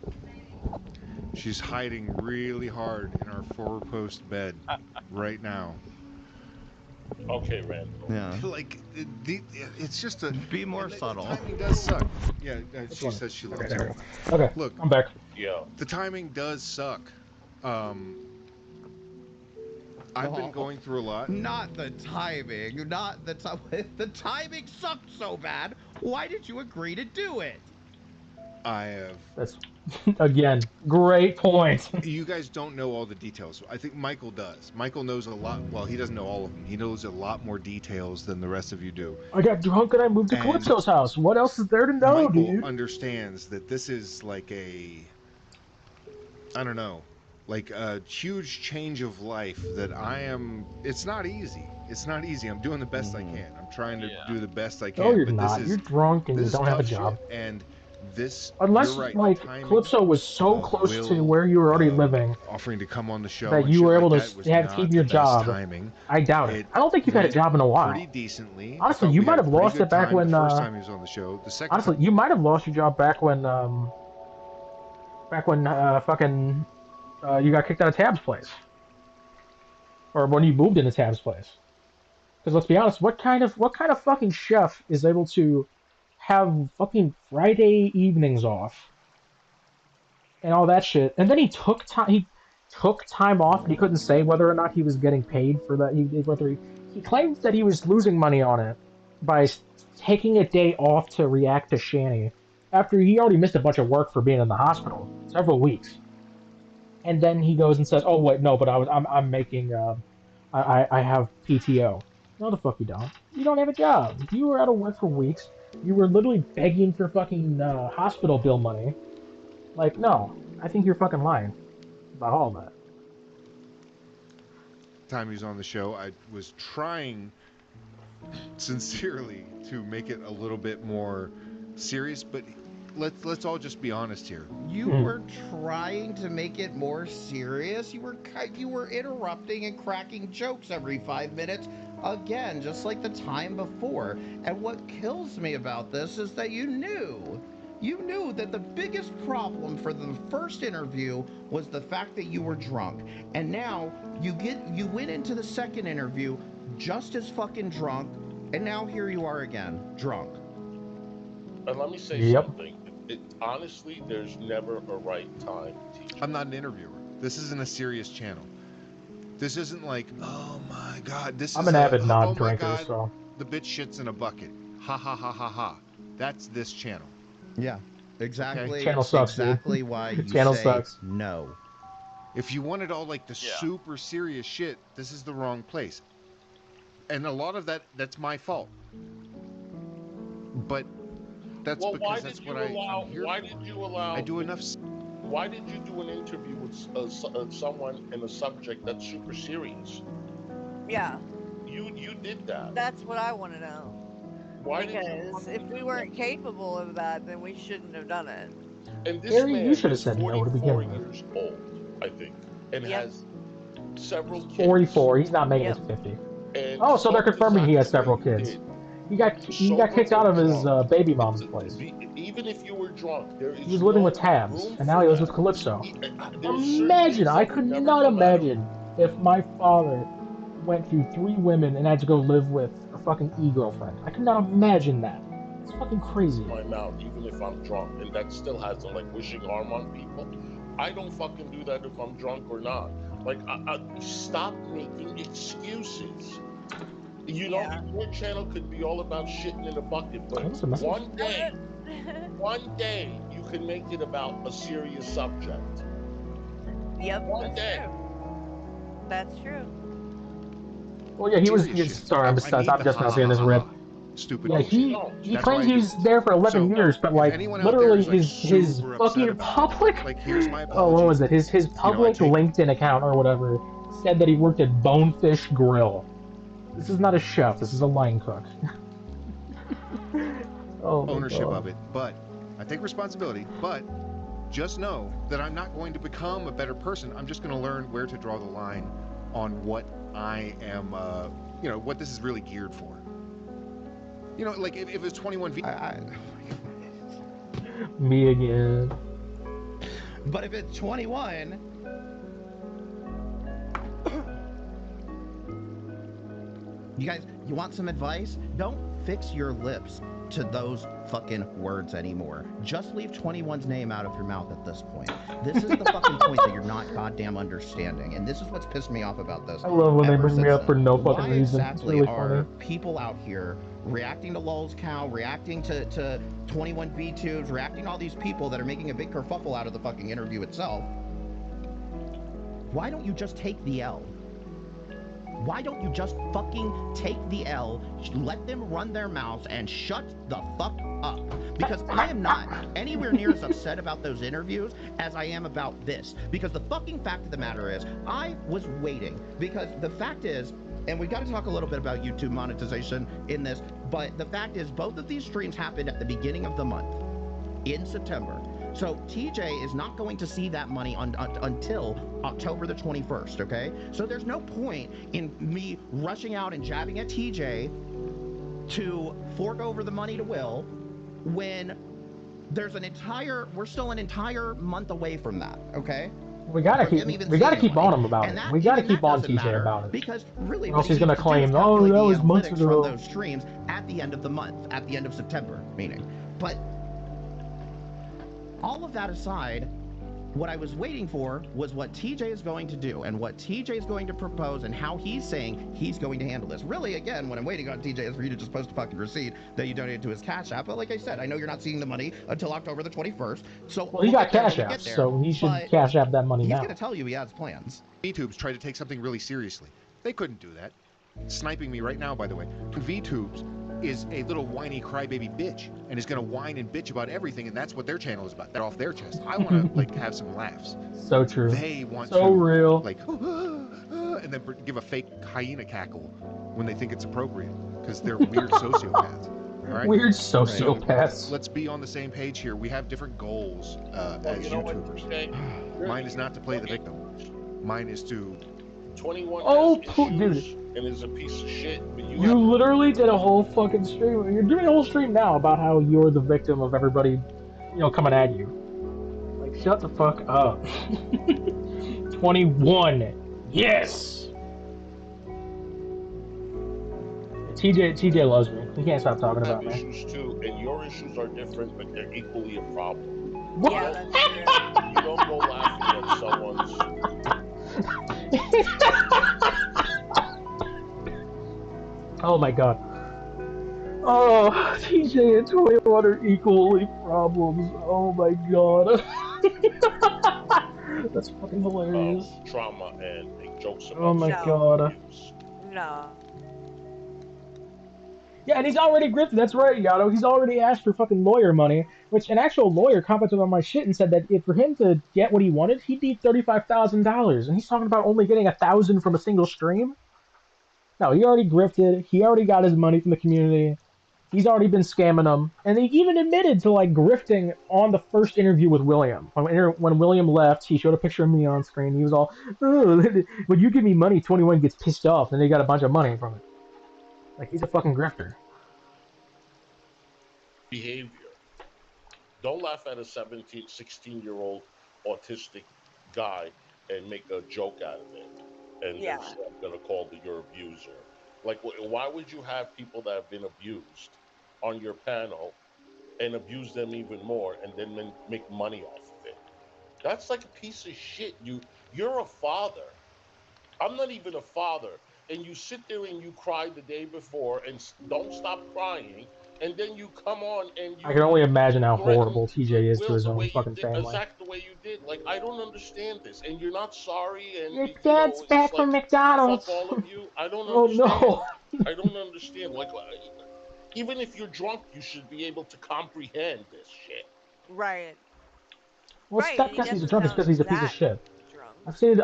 She's hiding really hard in our four-post bed right now. Okay, Randall. Yeah. Like, it's just a... Be more subtle. The timing does suck. Yeah, she says she loves there it. we go. Okay, Look, I'm back. Yeah. the timing does suck. I've been going through a lot. Not the timing. Not the time. The timing sucked so bad. Why did you agree to do it? I have... That's again, great point. You guys don't know all the details. I think Michael does. Michael knows a lot. Well, he doesn't know all of them. He knows a lot more details than the rest of you do. I got drunk and I moved to And Calypso's house. What else is there to know, Michael dude? understands that this is like a... I don't know. like a huge change of life that I am. It's not easy. It's not easy. I'm doing the best I can. I'm trying to do the best I No, can. you're But not. You're drunk and you this is don't have a tough job. shit. And this, you're Unless, right. The like, timing Calypso was so of close to Will where you were already living offering to come on the show that and you shit were like able that to was have keep not your the best job. timing. I doubt it. I don't think you've had a job in a Pretty while. decently. Honestly, I thought you we might had a have pretty lost good it back time when. the first time he was on the show. The second Honestly, time, you might have lost your job back when fucking you got kicked out of Tab's place, or when you moved into Tab's place. Because let's be honest, what kind of fucking chef is able to have fucking Friday evenings off and all that shit? And then he took time. He took time off, and he couldn't say whether or not he was getting paid for that. He claims that he was losing money on it by taking a day off to react to Shanny after he already missed a bunch of work for being in the hospital several weeks. And then he goes and says, "Oh wait, no, but I'm making I have PTO." No, the fuck you don't. You don't have a job. You were out of work for weeks. You were literally begging for fucking hospital bill money. Like, no, I think you're fucking lying about all that. time he was on the show, I was trying sincerely to make it a little bit more serious, but let's all just be honest here. You were trying to make it more serious. You were interrupting and cracking jokes every 5 minutes again, just like the time before. And what kills me about this is that you knew that the biggest problem for the first interview was the fact that you were drunk. And now you went into the second interview just as fucking drunk, and now here you are again, drunk. And let me say Yep. something. Honestly, there's never a right time, teacher. I'm not an interviewer. This isn't a serious channel. This isn't like, oh my god, this I'm is an avid oh my non-drinker, god, so the bitch shits in a bucket. Ha ha ha ha ha. That's this channel. Yeah, exactly. Okay. Channel sucks, dude. Exactly why you Channel say sucks. no. If you wanted all like the super serious shit, this is the wrong place. And a lot of that's my fault. But that's Well, because that's what I'm here why for. did you allow? I do enough. Why did you do an interview with someone in a subject that's super serious? Yeah, You did that. that's what I want to know. Why did you? Because if we weren't capable of that, then we shouldn't have done it. And this Carrie, man you should have is said no to 44 begin with. years old, I think, and Yep. has several kids. 44. He's not making Yep. it to 50. And Oh, so they're some confirming he has design several that you kids. did, He got sober kicked out of or his drunk, baby mom's place. Even if you were drunk, there is He was living no with Tabs, room and now for he lives that. with Calypso. There's certain Imagine, things I that could would never not come out. imagine if my father went through 3 women and had to go live with a fucking e-girlfriend. I could not imagine that. It's fucking crazy. My mouth, even if I'm drunk, and that still has them like wishing harm on people. I don't fucking do that if I'm drunk or not. Like, stop making excuses. You know, Yeah. your channel could be all about shitting in a bucket, but What's the message? one day, you can make it about a serious subject. Yep, One that's day. true. That's true. Well, yeah, he was. Serious shit. Sorry, I'm I just need not the just ha now ha seeing this ha rip. ha. Stupid Yeah, bullshit. he That's claims why I he do was this. there for 11 So, years, but if like anyone out there literally is, like, his super upset fucking about it, public. like, here's my Oh, what was apology. it? His public take- LinkedIn account or whatever said that he worked at Bonefish Grill. This is not a chef. This is a line cook. Oh my ownership God. of it, but I take responsibility. But just know that I'm not going to become a better person. I'm just going to learn where to draw the line on what I am, what this is really geared for. You know, like if it's 21 Me again. But if it's 21, you guys, you want some advice? Don't fix your lips to those fucking words anymore. Just leave 21's name out of your mouth at this point. This is the fucking point that you're not goddamn understanding, and this is what's pissed me off about this. I love when they ever bring me since up for then. no fucking Why reason. It's exactly really are funny. people out here reacting to Lulz Cow, reacting to 21 V2s, reacting to all these people that are making a big kerfuffle out of the fucking interview itself? Why don't you just take the L? Why don't you just fucking take the L, let them run their mouths, and shut the fuck up? Because I am not anywhere near as upset about those interviews as I am about this. Because the fucking fact of the matter is, I was waiting. Because the fact is, and we got to talk a little bit about YouTube monetization in this, but the fact is, both of these streams happened at the beginning of the month, in September. So TJ is not going to see that money until October the 21st, okay? So there's no point in me rushing out and jabbing at TJ to fork over the money to Will when there's we're still an entire month away from that, okay? We gotta keep on him about it. We gotta keep on TJ about it. Because really, or else he's gonna claim, oh, that was months ago. From those streams at the end of the month, at the end of September, meaning. But all of that aside, what I was waiting for was what TJ is going to do and what TJ is going to propose and how he's saying he's going to handle this. Really, again, what I'm waiting on TJ is for you to just post a fucking receipt that you donated to his Cash App. But like I said, I know you're not seeing the money until October the 21st. So well, he got Cash App, so he should Cash App that money now. He's going to tell you he has plans. VTubes tried to take something really seriously. They couldn't do that. Sniping me right now, by the way. VTubes is a little whiny crybaby bitch and is gonna whine and bitch about everything, and that's what their channel is about. They're off their chest. I want to like have some laughs. So true. They want so real. Like and then give a fake hyena cackle when they think it's appropriate because they're weird sociopaths. All right? Weird sociopaths. Right, so let's be on the same page here. We have different goals as YouTubers. Okay. Mine is not to play the victim. Mine is to 21 dude. and is a piece of shit. But you literally did a whole fucking stream. You're doing a whole stream now about how you're the victim of everybody, coming at you. Like, shut the fuck up. 21. Yes. TJ loves me. He can't stop talking about me. Issues too, and your issues are different, but they're equally a problem. What? Yeah, that's true. You don't go laughing at someone's. Oh my god. Oh, TJ and 21 are equally problems. Oh my god. That's fucking hilarious. Trauma and make jokes about. Oh my god. No. Yeah, and he's already grifted. That's right, Yato. He's already asked for fucking lawyer money, which an actual lawyer commented on my shit and said that for him to get what he wanted, he'd need $35,000, and he's talking about only getting $1,000 from a single stream. No, he already grifted. He already got his money from the community. He's already been scamming them, and he even admitted to like grifting on the first interview with William. When William left, he showed a picture of me on screen. He was all, "Oh, when you give me money, 21 gets pissed off, and they got a bunch of money from it." Like, he's a fucking grifter. Behavior. Don't laugh at a 16-year-old autistic guy and make a joke out of it. And Yeah. say, I'm going to call your abuser. Like, why would you have people that have been abused on your panel and abuse them even more and then make money off of it? That's like a piece of shit. You're a father. I'm not even a father. And you sit there and you cry the day before and don't stop crying. And then you come on and you... I can only imagine how horrible TJ is to his own fucking family. Exactly the way you did. Like, I don't understand this. And you're not sorry. And your dad's back from McDonald's. Fuck all of you. I don't oh understand. No. I don't understand. Like, even if you're drunk, you should be able to comprehend this shit. Right. Well, Right, Steph he Guess he's a doesn't drunk is because he's a sound piece of that shit. drunk.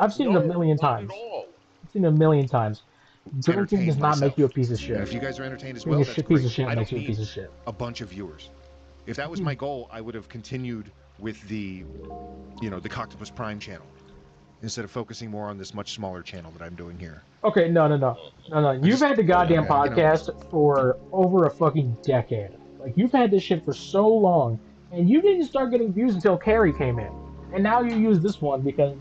I've seen it a million times. Not at all. I've seen it a million times. Drinking does not make you a piece of And shit. if you guys are entertained as Being well, a that's piece great. of shit I makes don't you a piece need of shit. a bunch of viewers. If that was my goal, I would have continued with the Coctopus Prime channel instead of focusing more on this much smaller channel that I'm doing here. Okay, no. You've had the goddamn podcast for over a fucking decade. Like, you've had this shit for so long, and you didn't start getting views until Carrie came in. And now you use this one because,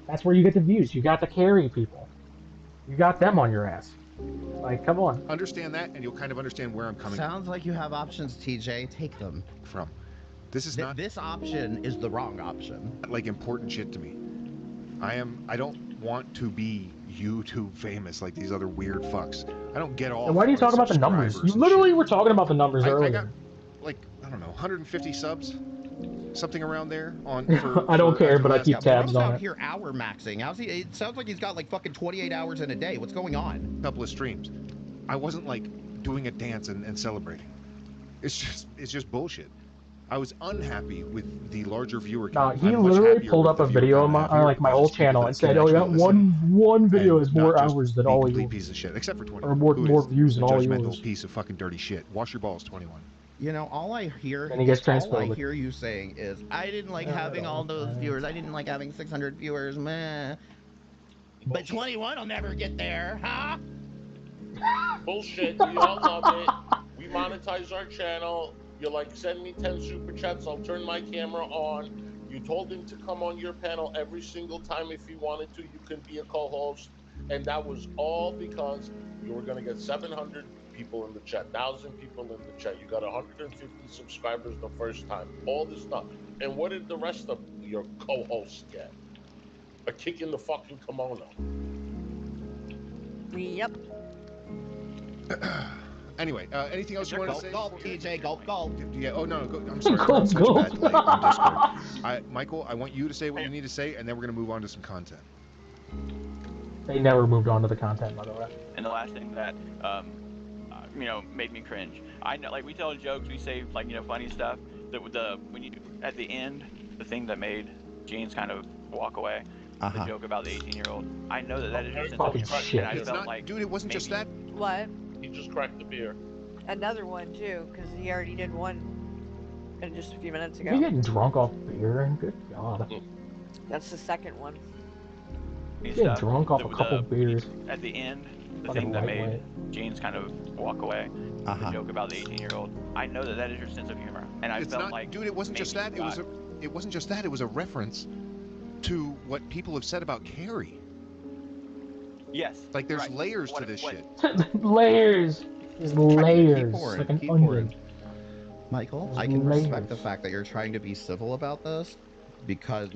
that's where you get the views. You got the Carrie people. You got them on your ass. Like, come on. Understand that, and you'll kind of understand where I'm coming Sounds like you have options, TJ. Take them. from. This is not This option is the wrong option. like important shit to me. I don't want to be YouTube famous like these other weird fucks. I don't get all. And why do you talk about the numbers? You literally were talking about the numbers earlier. I got, like, I don't know, 150 subs. something around there on for. I don't for care, after but I last keep Yeah, tabs bro's on out it. here hour maxing. How's he? It sounds like he's got like fucking 28 hours in a day. What's going on? couple of streams. I wasn't like doing a dance and celebrating. It's just bullshit. I was unhappy with the larger viewer Nah, count. he I'm much literally happier pulled with up the a viewer video count on I my have here like my because whole it's people channel that and can said, "Oh, yeah, actually listen one video and has not more just hours than be all complete yours, piece of shit. Except for 21. or more Who is views than the all judgmental yours." piece of fucking dirty shit? Wash your balls, 21. You know, all I hear, Then he gets all I transphobic. hear you saying is, "I didn't like having all those viewers. I didn't like having 600 viewers, meh." But 21 will never get there, huh? Bullshit. We all love it. We monetize our channel. You're like, send me 10 super chats. I'll turn my camera on. You told him to come on your panel every single time if he wanted to. You can be a co-host, and that was all because you were going to get 700 people in the chat, 1,000 people in the chat. You got 150 subscribers the first time. All this stuff. And what did the rest of your co-hosts get? A kick in the fucking kimono. Yep. Anyway, anything else you wanted to say? Gulp, TJ, gulp, gulp. Yeah. Oh no. I'm sorry. Gulp, We're on such a gulp. bad delay on Discord. Michael, I want you to say what you need to say, and then we're gonna move on to some content. They never moved on to the content, by the way. And the last thing that, made me cringe. I know, like, we tell jokes, we say, like, funny stuff. When you at the end, the thing that made James kind of walk away, the joke about the 18-year-old. I know that is your sense of Fucking humor, shit. and I It's felt not, like, dude. It wasn't just that. What? He just cracked the beer. Another one too, because he already did one just a few minutes You ago. getting drunk off beer? Good God. That's the second one. You getting drunk off a couple beers. At the end, the Fucking thing that lightweight. made James kind of walk away, the joke about the 18-year-old. I know that is your sense of humor, and I It's felt not, like, dude. It wasn't just that. It wasn't just that. It was a reference to what people have said about Carrie. Yes. Like there's layers to this shit. Layers. There's layers. Like an onion. Michael, There's I can layers. respect the fact that you're trying to be civil about this because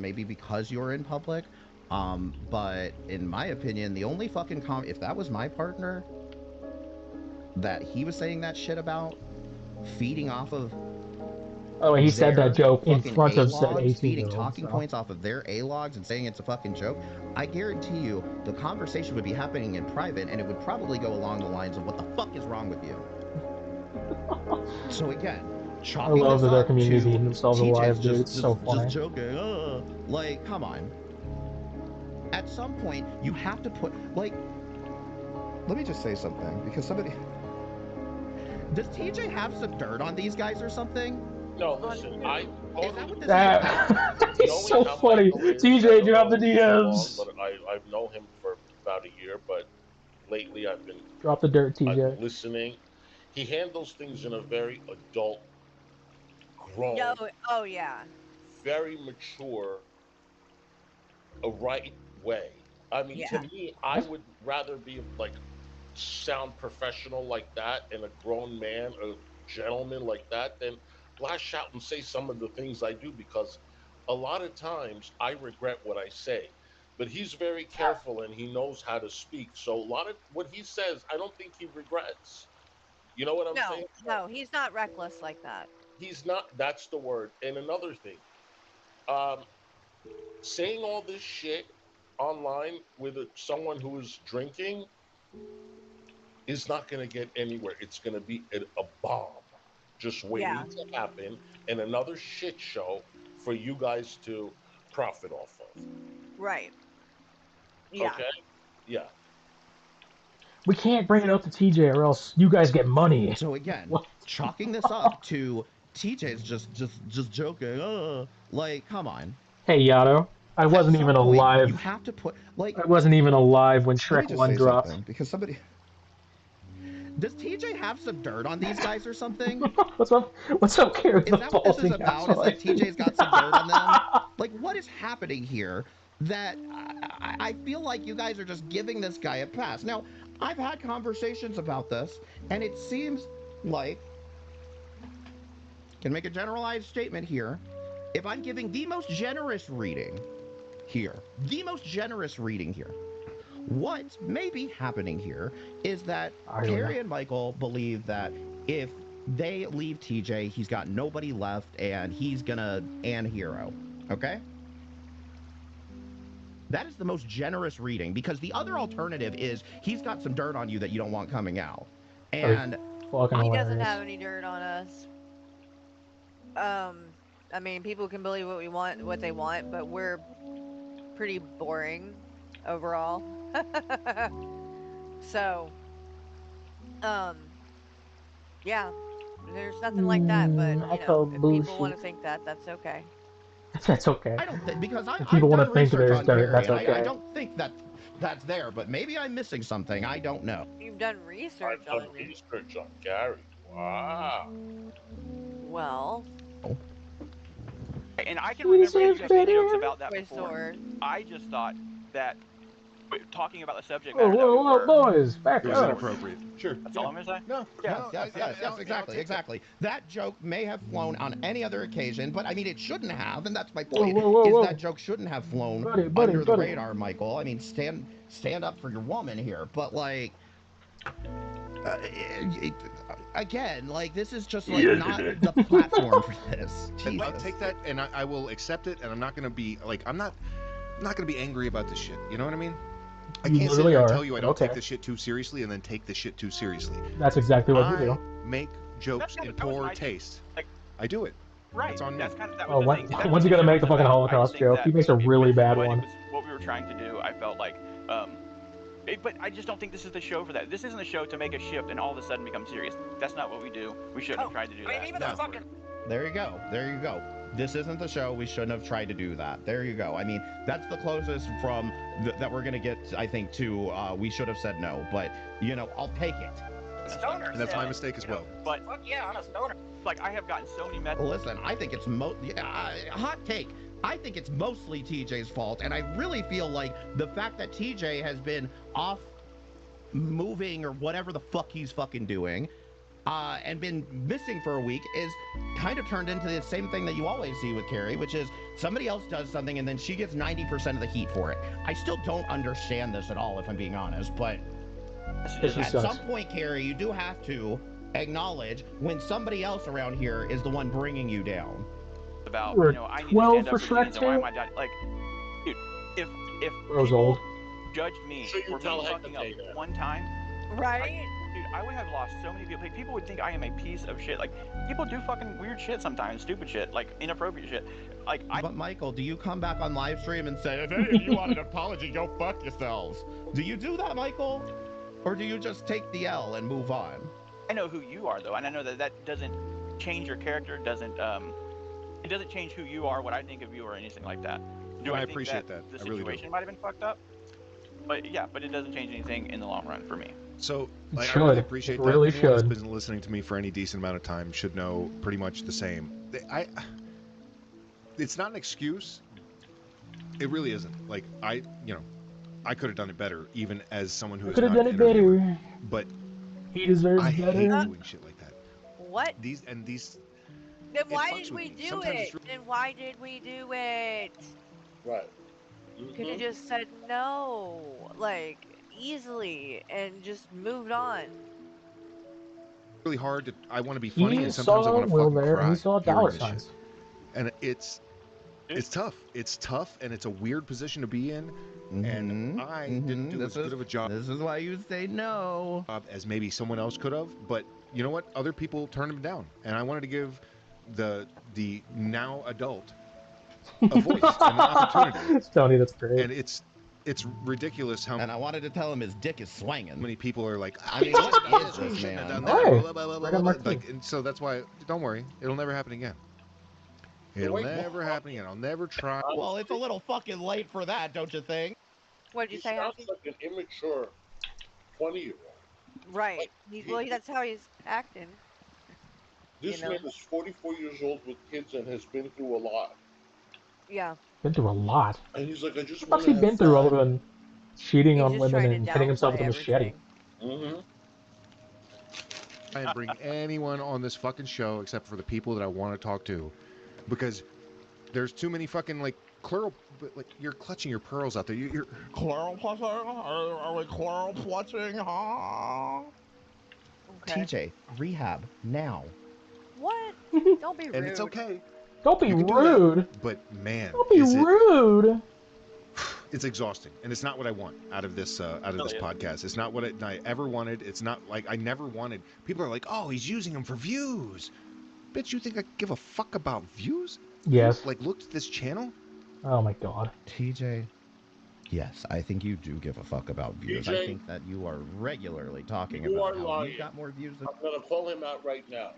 you're in public. But in my opinion, the only fucking if that was my partner that he was saying that shit about, feeding off of Oh, he said that joke in fucking front of said A-logs, 18-year-old. feeding talking points off of their A-logs and saying it's a fucking joke, I guarantee you the conversation would be happening in private and it would probably go along the lines of, what the fuck is wrong with you? So again, I love that their community's eating themselves alive, dude. It's so funny. just joking. Like, come on. At some point, you have to put, like, let me just say something, because somebody... Does TJ have some dirt on these guys or something? No, listen, Is that what this It's so funny. TJ dropped the DMs. But I've known him for about a year, but lately I've been Drop the dirt, TJ. listening. He handles things in a very adult, grown, Oh yeah, very mature, a right way. I mean, to yeah. me, I would rather be like sound professional like that and a grown man, a gentleman like that, than lash out and say some of the things I do, because a lot of times I regret what I say. But he's very careful and he knows how to speak. So a lot of what he says, I don't think he regrets. You know what I'm saying? No, he's not reckless like that. He's not. That's the word. And another thing, um, saying all this shit online with someone who is drinking is not going to get anywhere. It's going to be a bomb just waiting to happen, and another shit show for you guys to profit off of. Right. Yeah. Okay? Yeah. We can't bring it up to TJ or else you guys get money. So again, What? chalking this up to TJ's just joking. Like, come on. Hey, Yato. I wasn't even alive. You have to put, like... I wasn't even alive when Let me Shrek just 1 say dropped. something, because somebody... Does TJ have some dirt on these guys or something? What's up, Carrie? Is that what this is about? Is that TJ's got some dirt on them? Like, what is happening here that I feel like you guys are just giving this guy a pass? Now, I've had conversations about this, and it seems like... Can make a generalized statement here. If I'm giving the most generous reading here, what may be happening here is that Carrie and Michael believe that if They leave TJ. He's got nobody left, and he's gonna and hero. Okay. That is the most generous reading because the other alternative is he's got some dirt on you that you don't want coming out. And fucking He hilarious. doesn't have any dirt on us. I mean, people can believe what they want, but we're pretty boring overall. So, yeah, there's nothing like that. But you Echo know, if people want bullshit. to think that, that's okay. That's okay. I don't think because If I've people want done to think research there's on dirt, Carrie, that's and I okay. don't think that's there, but maybe I'm missing something. I don't know. You've done research I've done on me. research on Carrie. Wow. Well, And I can He's remember that you have made jokes better. about that Toy before. Sword. I just thought that talking about the subject Whoa, matter that we whoa, were. boys, back It was up. inappropriate. Sure. That's all I'm gonna say. No. Yes, no, yes, exactly. That joke may have flown on any other occasion, but I mean, it shouldn't have, and that's my point. Is that joke shouldn't have flown under the radar, Michael? I mean, stand up for your woman here, but like, again, like this is just like not the platform for this. Jesus. I'll take that, and I will accept it, and I'm not gonna be like I'm not gonna be angry about this shit. You know what I mean? I You can't sit literally here and are, tell you I but don't okay. take this shit too seriously, and then take the shit too seriously. That's exactly what you I do. make jokes That in was poor my- taste. like- I do it. Right. That's on me. That's kind of that Oh, was the when- thing. That's when's what he the gonna show make the was fucking about. I Holocaust think joke? that He makes a it really was bad what it one. was- what we were trying to do. I felt like, but I just don't think this is the show for that. This isn't a show to make a shift and all of a sudden become serious. That's not what we do. We shouldn't have tried to do that. Even No. the fucking There you go. There you go. This isn't the show. We shouldn't have tried to do that. There you go. I mean, that's the closest from that we're gonna get, I think, to we should have said no. But you know, I'll take it. stoner. And that's my mistake as well. But Fuck yeah, I'm a stoner. like, I have gotten so many messages. Listen, I think it's hot take. I think it's mostly TJ's fault, and I really feel like the fact that TJ has been off moving or whatever the fuck he's fucking doing, and been missing for a week is kind of turned into the same thing that you always see with Carrie, which is somebody else does something and then she gets 90% of the heat for it. I still don't understand this at all, if I'm being honest, but This at sucks. some point, Carrie, you do have to acknowledge when somebody else around here is the one bringing you down. About, We're you know, I need to 12 stand for up for the kids, Shrek and why 2? am I dying? Like, dude, if Bro's people old. judged me So you for tell me Hank to fucking up take that. one time, Right? dude, I would have lost so many people. Like, people would think I am a piece of shit. Like, people do fucking weird shit sometimes, stupid shit, like inappropriate shit. Like, But Michael, do you come back on live stream and say, if any of you want an apology, go fuck yourselves? Do you do that, Michael? Or do you just take the L and move on? I know who you are though, and I know that that doesn't change your character. It doesn't change who you are, what I think of you, or anything like that. Do No, I think appreciate that. the I really do. situation might have been fucked up? But yeah, but it doesn't change anything in the long run for me. So like, I Should. really appreciate It that. really Anyone that's should. been listening to me for any decent amount of time should know pretty much the same. It's not an excuse. It really isn't. Like I could have done it better, even as someone who is Could have not done an it interviewer. better. But He deserves I hate better. doing shit like that. What? These Then it why fucks did with we me. do Sometimes it? it's really- Then why did we do it? Right. Could have just said no, like easily, and just moved on. really hard to. I want to be funny, He and sometimes I saw want to Will fucking there, cry and he saw hearing dollar this shit. signs. And it's tough. It's tough, and it's a weird position to be in. And I didn't do as good of a job This is why you say no. as maybe someone else could have. But you know what? Other people turned him down, and I wanted to give the now adult a voice and an opportunity. Tony, that's great. And it's ridiculous how And I wanted to tell him his dick is swinging. many people are like, I mean, what is he this, shouldn't have man? done that. Hey, Blah, blah, blah, blah, right on blah, Mark blah. too. Like, and so that's why, don't worry, it'll never happen again. It'll wait, never happen again. I'll never try. Well, it's a little fucking late for that, don't you think? What did He you say, sounds Happy? like an immature 20-year-old. Right. That's how he's acting. This You know? man is 44 years old with kids and has been through a lot. Yeah. Been through a lot. And he's like, I just What's want he to been have through other fun. than cheating He's on just women trying to and hitting himself with downplay a machete? everything. And bring anyone on this fucking show except for the people that I want to talk to, because there's too many fucking like you're clutching your pearls out there. You're Coral clutching? Are we coral clutching, huh? Okay. TJ, rehab now. What? Don't be rude. And it's okay. Don't be You can do rude. that. But man, Don't be is it rude. it's exhausting, and it's not what I want out of this Really is. podcast. It's not what I ever wanted. It's not like I never wanted. People are like, "Oh, he's using them for views." Bitch, you think I give a fuck about views? Yes. You like looked at this channel? Oh my god. TJ, yes, I think you do give a fuck about views. I TJ, think that you are regularly talking you about are how lying. you've got more views than. I'm gonna call him out right now.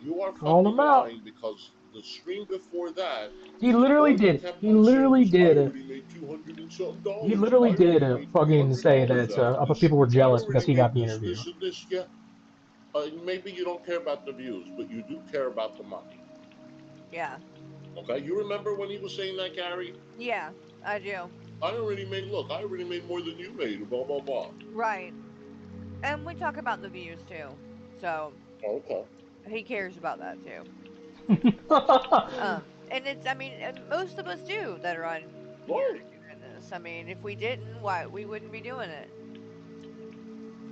You are Call fucking him out. lying because the stream before that, He literally all you did. kept He on saying literally was, "I did. already made $200 and something He dollars. literally I did already made fucking say $300 that out of other this. people were I jealous because already he got made the this, interview. this, and this." Yeah. Maybe you don't care about the views, but you do care about the money. Yeah. Okay, you remember when he was saying that, Carrie? Yeah, I do. I already made more than you made, blah, blah, blah. Right. And we talk about the views too. So Okay. he cares about that too. And it's, I mean, and most of us do that are on here Right. doing this. I mean, if we didn't, why we wouldn't be doing it.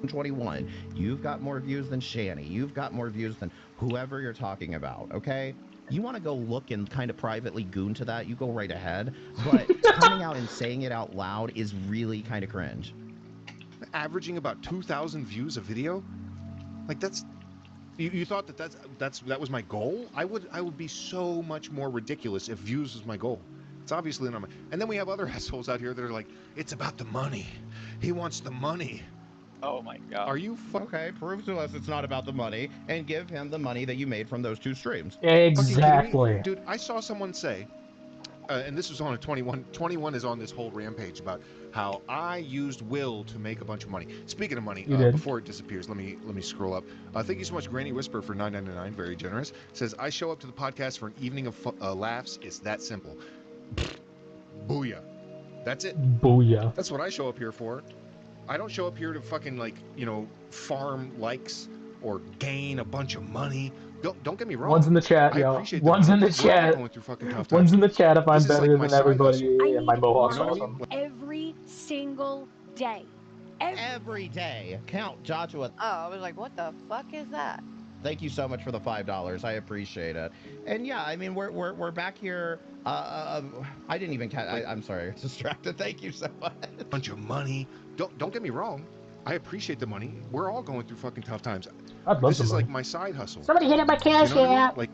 21. You've got more views than Shani. You've got more views than whoever you're talking about, okay? You want to go look and kind of privately goon to that, you go right ahead. But coming out and saying it out loud is really kind of cringe. Averaging about 2,000 views a video? Like that's you thought that was my goal? I would be so much more ridiculous if views was my goal. It's obviously not my. And then we have other assholes out here that are like, it's about the money. He wants the money. Oh my god. Are you Okay, prove to us it's not about the money and give him the money that you made from those 2 streams. fucking kidding me? Exactly. Dude, I saw someone say, and this was on a 21. 21 is on this whole rampage about how I used Will to make a bunch of money. Speaking of money, You did. before it disappears, let me scroll up. Thank you so much, Granny Whisper, for $9.99. Very generous. Says I show up to the podcast for an evening of laughs. It's that simple. Booyah. That's it. Booyah. That's what I show up here for. I don't show up here to fucking farm likes or gain a bunch of money. Don't get me wrong. One's in the chat, I yo. appreciate One's in the We're all chat. going through fucking tough times. One's in the chat if I'm This is better like my than side everybody hustle. and my mohawk's You know what I awesome. mean? Every single day. Every day. Count Joshua. Oh, I was like, what the fuck is that? Thank you so much for the $5. I appreciate it. And yeah, I mean we're back here. I didn't even catch. I'm sorry, I was distracted. Thank you so much. Bunch of money. Don't get me wrong. I appreciate the money. We're all going through fucking tough times. I'd love This some is money. like my side hustle. Somebody hit up my You cash know what I mean? app. Like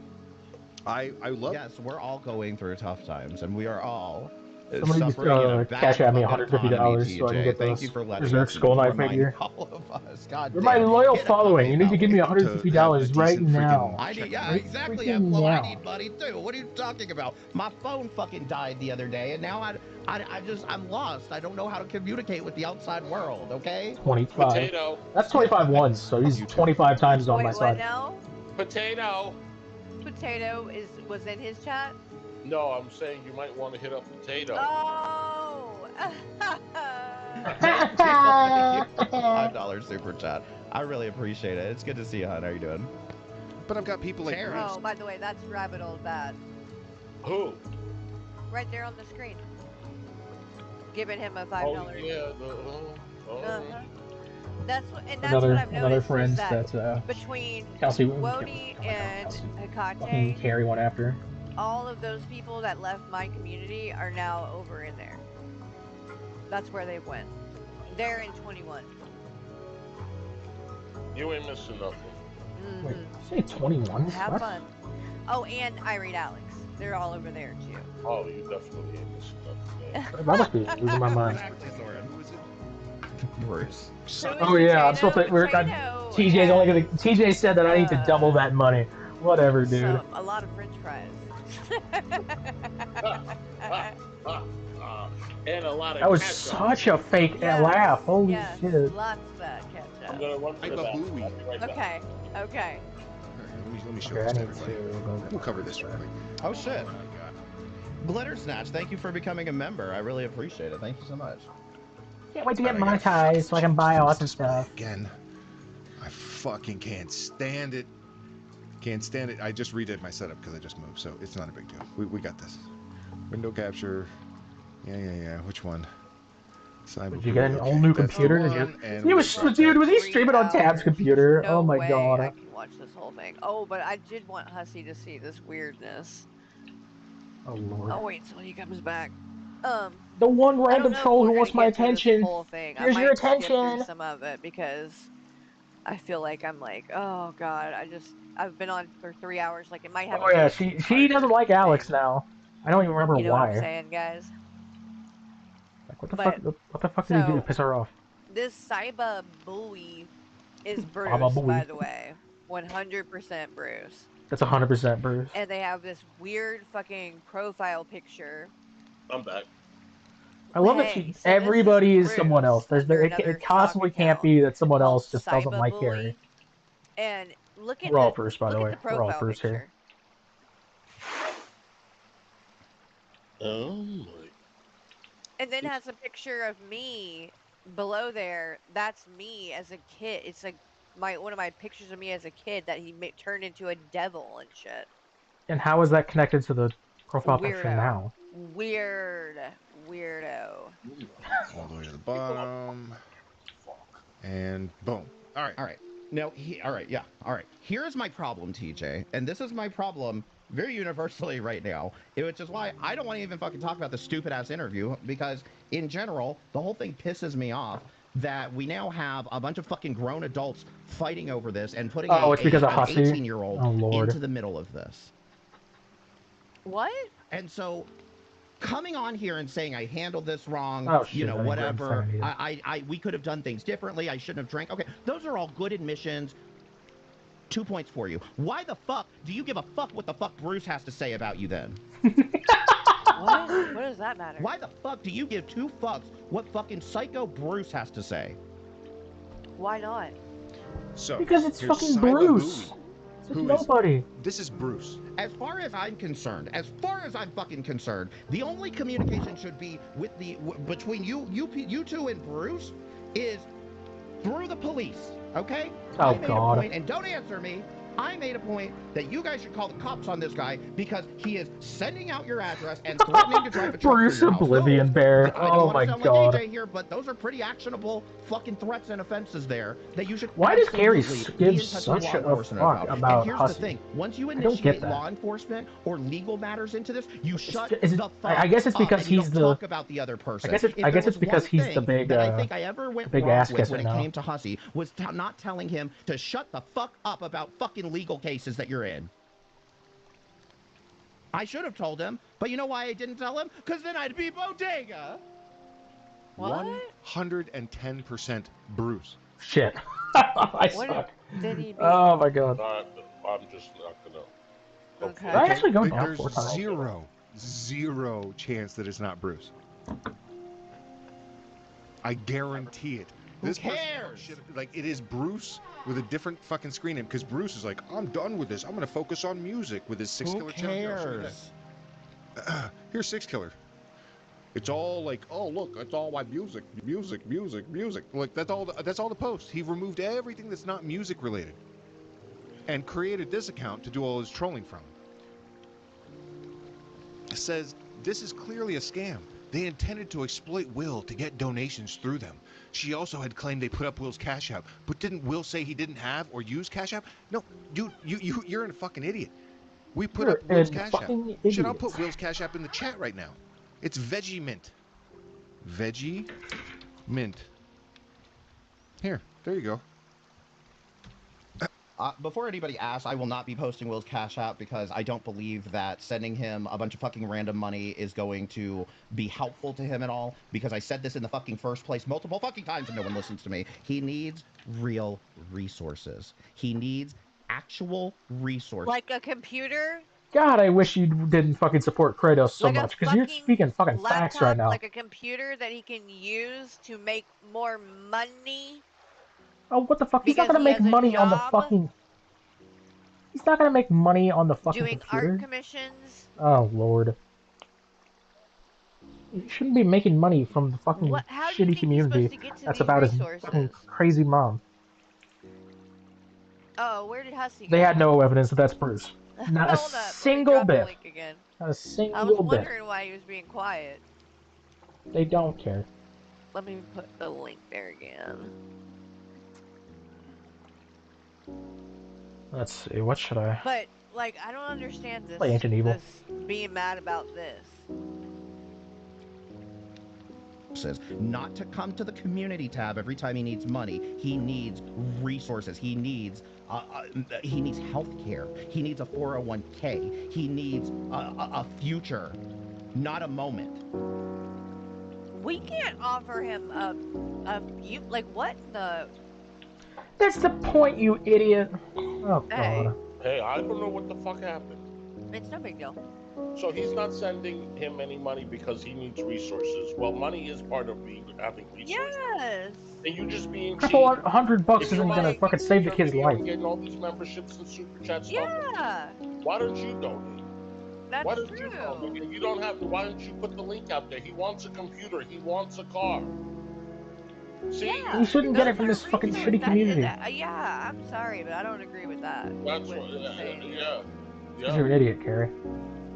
I love. Yes, we're all going through tough times, and we are all Somebody just suffering in a bad cash at me fucking $150 economy, so I can TJ. get Thank this you for letting Berserk us Skull Knight remind figure. all of us. God You're damn. my loyal Hit up my following. You need to PayPal give me link. to $150 have a right decent now. I need, yeah, Right exactly. freaking Well, I now. need money too. What are you talking about? My phone fucking died the other day, and now I'm lost. I don't know how to communicate with the outside world. Okay. 25. Potato. That's 25 ones, so he's 25 times on Wait, my what side. now? Potato. Potato was in his chat? No, I'm saying you might want to hit up Potato. Oh! Thank you. $5 super chat. I really appreciate it. It's good to see you, hon. How are you doing? But I've got people like Carrie. Oh, by the way, that's Rabbit Old Bad. Who? Right there on the screen. Giving him a $5. Oh yeah. Uh-huh. That's what, and that's Another what I've another noticed friend is that that between Kelsey Wody and fucking Hekate, Carrie went after. all of those people that left my community are now over in there. That's where they went. They're in 21. You ain't missing nothing. Wait, Mm-hmm. you say 21? Have What? fun. Oh, and I read Alex. They're all over there too. Oh, you definitely ain't missing nothing. I must be losing my mind. Exactly, Soren. Who is it? Bruce. So is Oh yeah, I'm Potato- supposed to. Potato TJ's only gonna. has, TJ said that I need to double that money. Whatever, dude. a lot of French fries. And a lot of That was ketchup. such a fake Yes, laugh. Holy yes, shit. lots of that I'm ketchup. gonna run for I'm the a bathroom. booey. I'll be right back. Okay, okay. Let me show Okay, I this to need everybody. to go. We'll cover this real quick. Oh shit. Glitter Snatch, thank you for becoming a member. I really appreciate it. Thank you so much. Can't wait to get I gotta monetized so I can buy fucking awesome this way stuff. again. I fucking can't stand it. Can't stand it. I just redid my setup because I just moved, so it's not a big deal. We got this. Window capture. Yeah. Which one? Cyber Did you get a bully. whole Okay, new that's the computer? Did you? one, and He we was, got dude. that. Was he 3 streaming on Tab's hours. computer? No Oh my way I god. can watch this whole thing. Oh, but I did want Hussy to see this weirdness. Oh lord. I'll wait until he comes back. The one I don't random know if troll we're who gonna wants my get through this attention. whole thing. I Here's your might skip through attention. some of it because I feel like I'm like, oh god, I've been on for 3 hours. Like it might have Oh to be yeah, a she two-parter doesn't like Alex thing. now. I don't even remember You know what I'm why. saying, guys? Like what the fuck? But What the fuck did he do to so piss her off? this cyber bully is Baba Bruce, by Booey. the way. 100% Bruce. That's 100% Bruce. And they have this weird fucking profile picture. I'm back. I love that Hey, so this is everybody is someone else. Bruce under It another stock constantly can't account be that someone called else just doesn't like Carrie. Cyberbully. And We're all Bruce, by the look at way. the We're all profile Bruce here. picture. Oh my. And then has a picture of me below there. That's me as a kid. It's like one of my pictures of me as a kid that he turned into a devil and shit. And how is that connected to the profile picture Weirdo. now? Weirdo. All the way to the bottom. And boom. All right. Now, all right, yeah, all right. Here's my problem, TJ, and this is my problem very universally right now, which is why I don't want to even fucking talk about the stupid-ass interview, because in general, the whole thing pisses me off that we now have a bunch of fucking grown adults fighting over this and putting it's because of an Hussy? 18-year-old Lord. into the middle of this. What? And so coming on here and saying I handled this wrong, Oh, shit, you know, I didn't whatever, grab the second we could have done things differently, I shouldn't have drank. Okay, those are all good admissions. 2 points for you. Why the fuck do you give a fuck what the fuck Bruce has to say about you then? What? What does that matter? Why the fuck do you give 2 fucks what fucking psycho Bruce has to say? Why not? So Because it's here's fucking Cyber Bruce. Bully, It's who is- nobody. This is Bruce. As far as I'm concerned, the only communication should be with between you two and Bruce is through the police, okay? Oh, I made God. a point, and don't answer me. I made a point that you guys should call the cops on this guy because he is sending out your address and threatening to drive a truck Bruce through your house. Oblivion Those- Bear. I don't Oh want my to sound god. like AJ here, but those are pretty actionable fucking threats and offenses there that you should. Why does Carrie absolutely give be in touch such with a law enforcement fuck about And here's Hussy? the thing: once you I don't get initiate that. law enforcement or legal matters into this, you shut is it- the fuck I guess it's up because and you he's don't the- talk about the other person. I guess If there it's was because one he's the thing big, that I think I ever went big wrong ass with when kisser it now. came to Hussy was not telling him to shut the fuck up about fucking legal cases that you're in. I should have told him, but you know why I didn't tell him? Because then I'd be bodega. What? 110% Bruce. Shit. I What suck. did he be? Oh my god. I'm just not gonna. Okay. Did I actually go down There's 4 times? zero chance that it's not Bruce. I guarantee it. Who This person- cares? like, it is Bruce with a different fucking screen name, because Bruce is like, I'm done with this. I'm gonna focus on music with his Six Who Killer channel. Here, I'll show you cares? that. Here's Six Killer. It's all like, oh look, it's all my music. Like that's all the posts. He removed everything that's not music related, and created this account to do all his trolling from. It says this is clearly a scam. They intended to exploit Will to get donations through them. She also had claimed they put up Will's Cash App, but didn't Will say he didn't have or use Cash App? No, you're a fucking idiot. We put up You're Will's a Cash App. fucking Shit, I'll idiot. put Will's Cash App in the chat right now. It's Veggie Mint. Veggie Mint. Here, there you go. Before anybody asks, I will not be posting Will's Cash App because I don't believe that sending him a bunch of fucking random money is going to be helpful to him at all, because I said this in the fucking first place multiple fucking times and no one listens to me. He needs real resources. He needs actual resources. Like a computer? God, I wish you didn't fucking support Kratos so Like a much, because you're speaking fucking facts right laptop, now. like a computer that he can use to make more money? Oh, what the fuck? He's not Because gonna he make has a money on the job fucking... He's not gonna make money on the fucking doing computer. art commissions? Oh, lord. You shouldn't be making money from the fucking How do you shitty think he's supposed community to get to that's these about his resources? fucking crazy mom. Oh, where did Hussy go? They had no evidence that that's Bruce. Not a Hold up, let me single drop the bit. link again. Not a I was single bit. wondering why he was being quiet. They don't care. let me put the link there again. Let's see. What should I But like, I don't understand play? Ancient Evil. this being mad about this. Says not to come to the community tab every time he needs money. He needs resources. He needs health care. He needs a 401k. He needs a future, not a moment. We can't offer him you like what in the That's the point, you idiot. Oh hey, god. Hey, I don't know what the fuck happened. it's no big deal. So he's not sending him any money because he needs resources. Well, money is part of having resources. Yes. And you just being Couple cheap. $100 If your isn't gonna mom fucking keeps save the your kid's video life. and getting all these memberships and super chat stuff, Yeah. why don't you donate? That's Why don't true. you donate? And you don't have to. Why don't you put the link out there? He wants a computer. He wants a car. See? Yeah. You shouldn't get Those it from are this fucking resources. shitty community. Yeah, I'm sorry, but I don't agree with that. That's What what. he's saying here. Yeah. Because Yeah. you're an idiot, Carrie.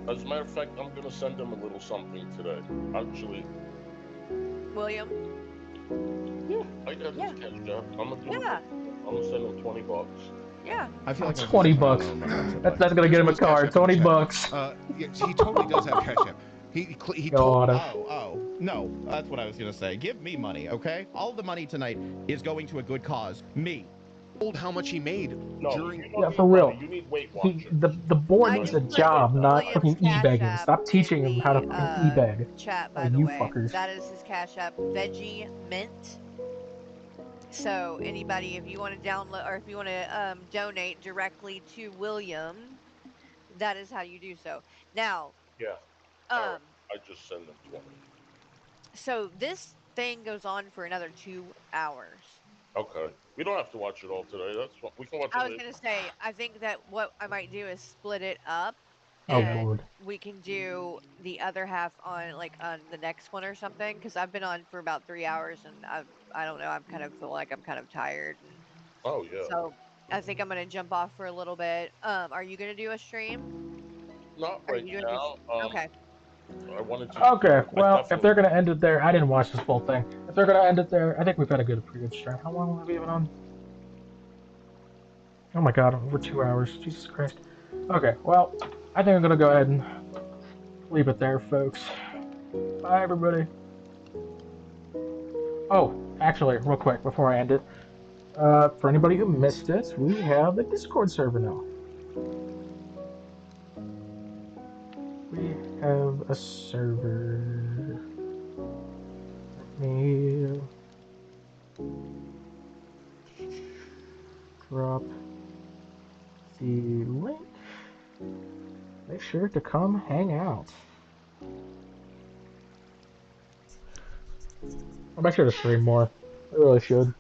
As a matter of fact, I'm gonna send him a little something today. Actually, William? yeah, I got Yeah. his cash app. I'm gonna do it. Yeah. I'm gonna send him $20. Yeah. I feel like I was $20 just bucks. talking about my That's gonna get him a Here's my car. Cash App in the 20 chat. bucks. Yeah, he totally does have Cash App. He told God. Oh, no, that's what I was gonna say. Give me money, okay? All the money tonight is going to a good cause. Me. how much he made No, during. you Yeah, don't for need real. money. You need Weight He Watchers. the board I needs just a You need put job, Weight not William's fucking Watchers. Cash e-begging. App Stop teaching in him how to the fucking e-beg. chat, Oh, by the you way. fuckers. That is his Cash App, Veggie Mint. So anybody, if you want to download or if you want to donate directly to William, that is how you do so. Now, Yeah. All right. I just send him 20. so this thing goes on for another 2 hours. Okay. We don't have to watch it all today. That's what we can watch it I was later. gonna say, I think that what I might do is split it up, Oh and lord. we can do the other half on like on the next one or something. Because I've been on for about 3 hours, and I don't know, I'm kind of feel like I'm kind of tired, and Oh yeah. so I think I'm gonna jump off for a little bit. Are you gonna do a stream? Not Are right you doing this? now. Okay. I wanted to. Okay, I well, if definitely. they're gonna end it there, I didn't watch this full thing. If they're gonna end it there, I think we've had a pretty good stream. How long have we been on? Oh my god, over 2 hours. Jesus Christ. Okay, well, I think I'm gonna go ahead and leave it there, folks. Bye, everybody. Oh, actually, real quick before I end it, for anybody who missed it, we have a Discord server now. We have a server. Let me drop the link. Make sure to come hang out. I'll make sure to stream more. I really should.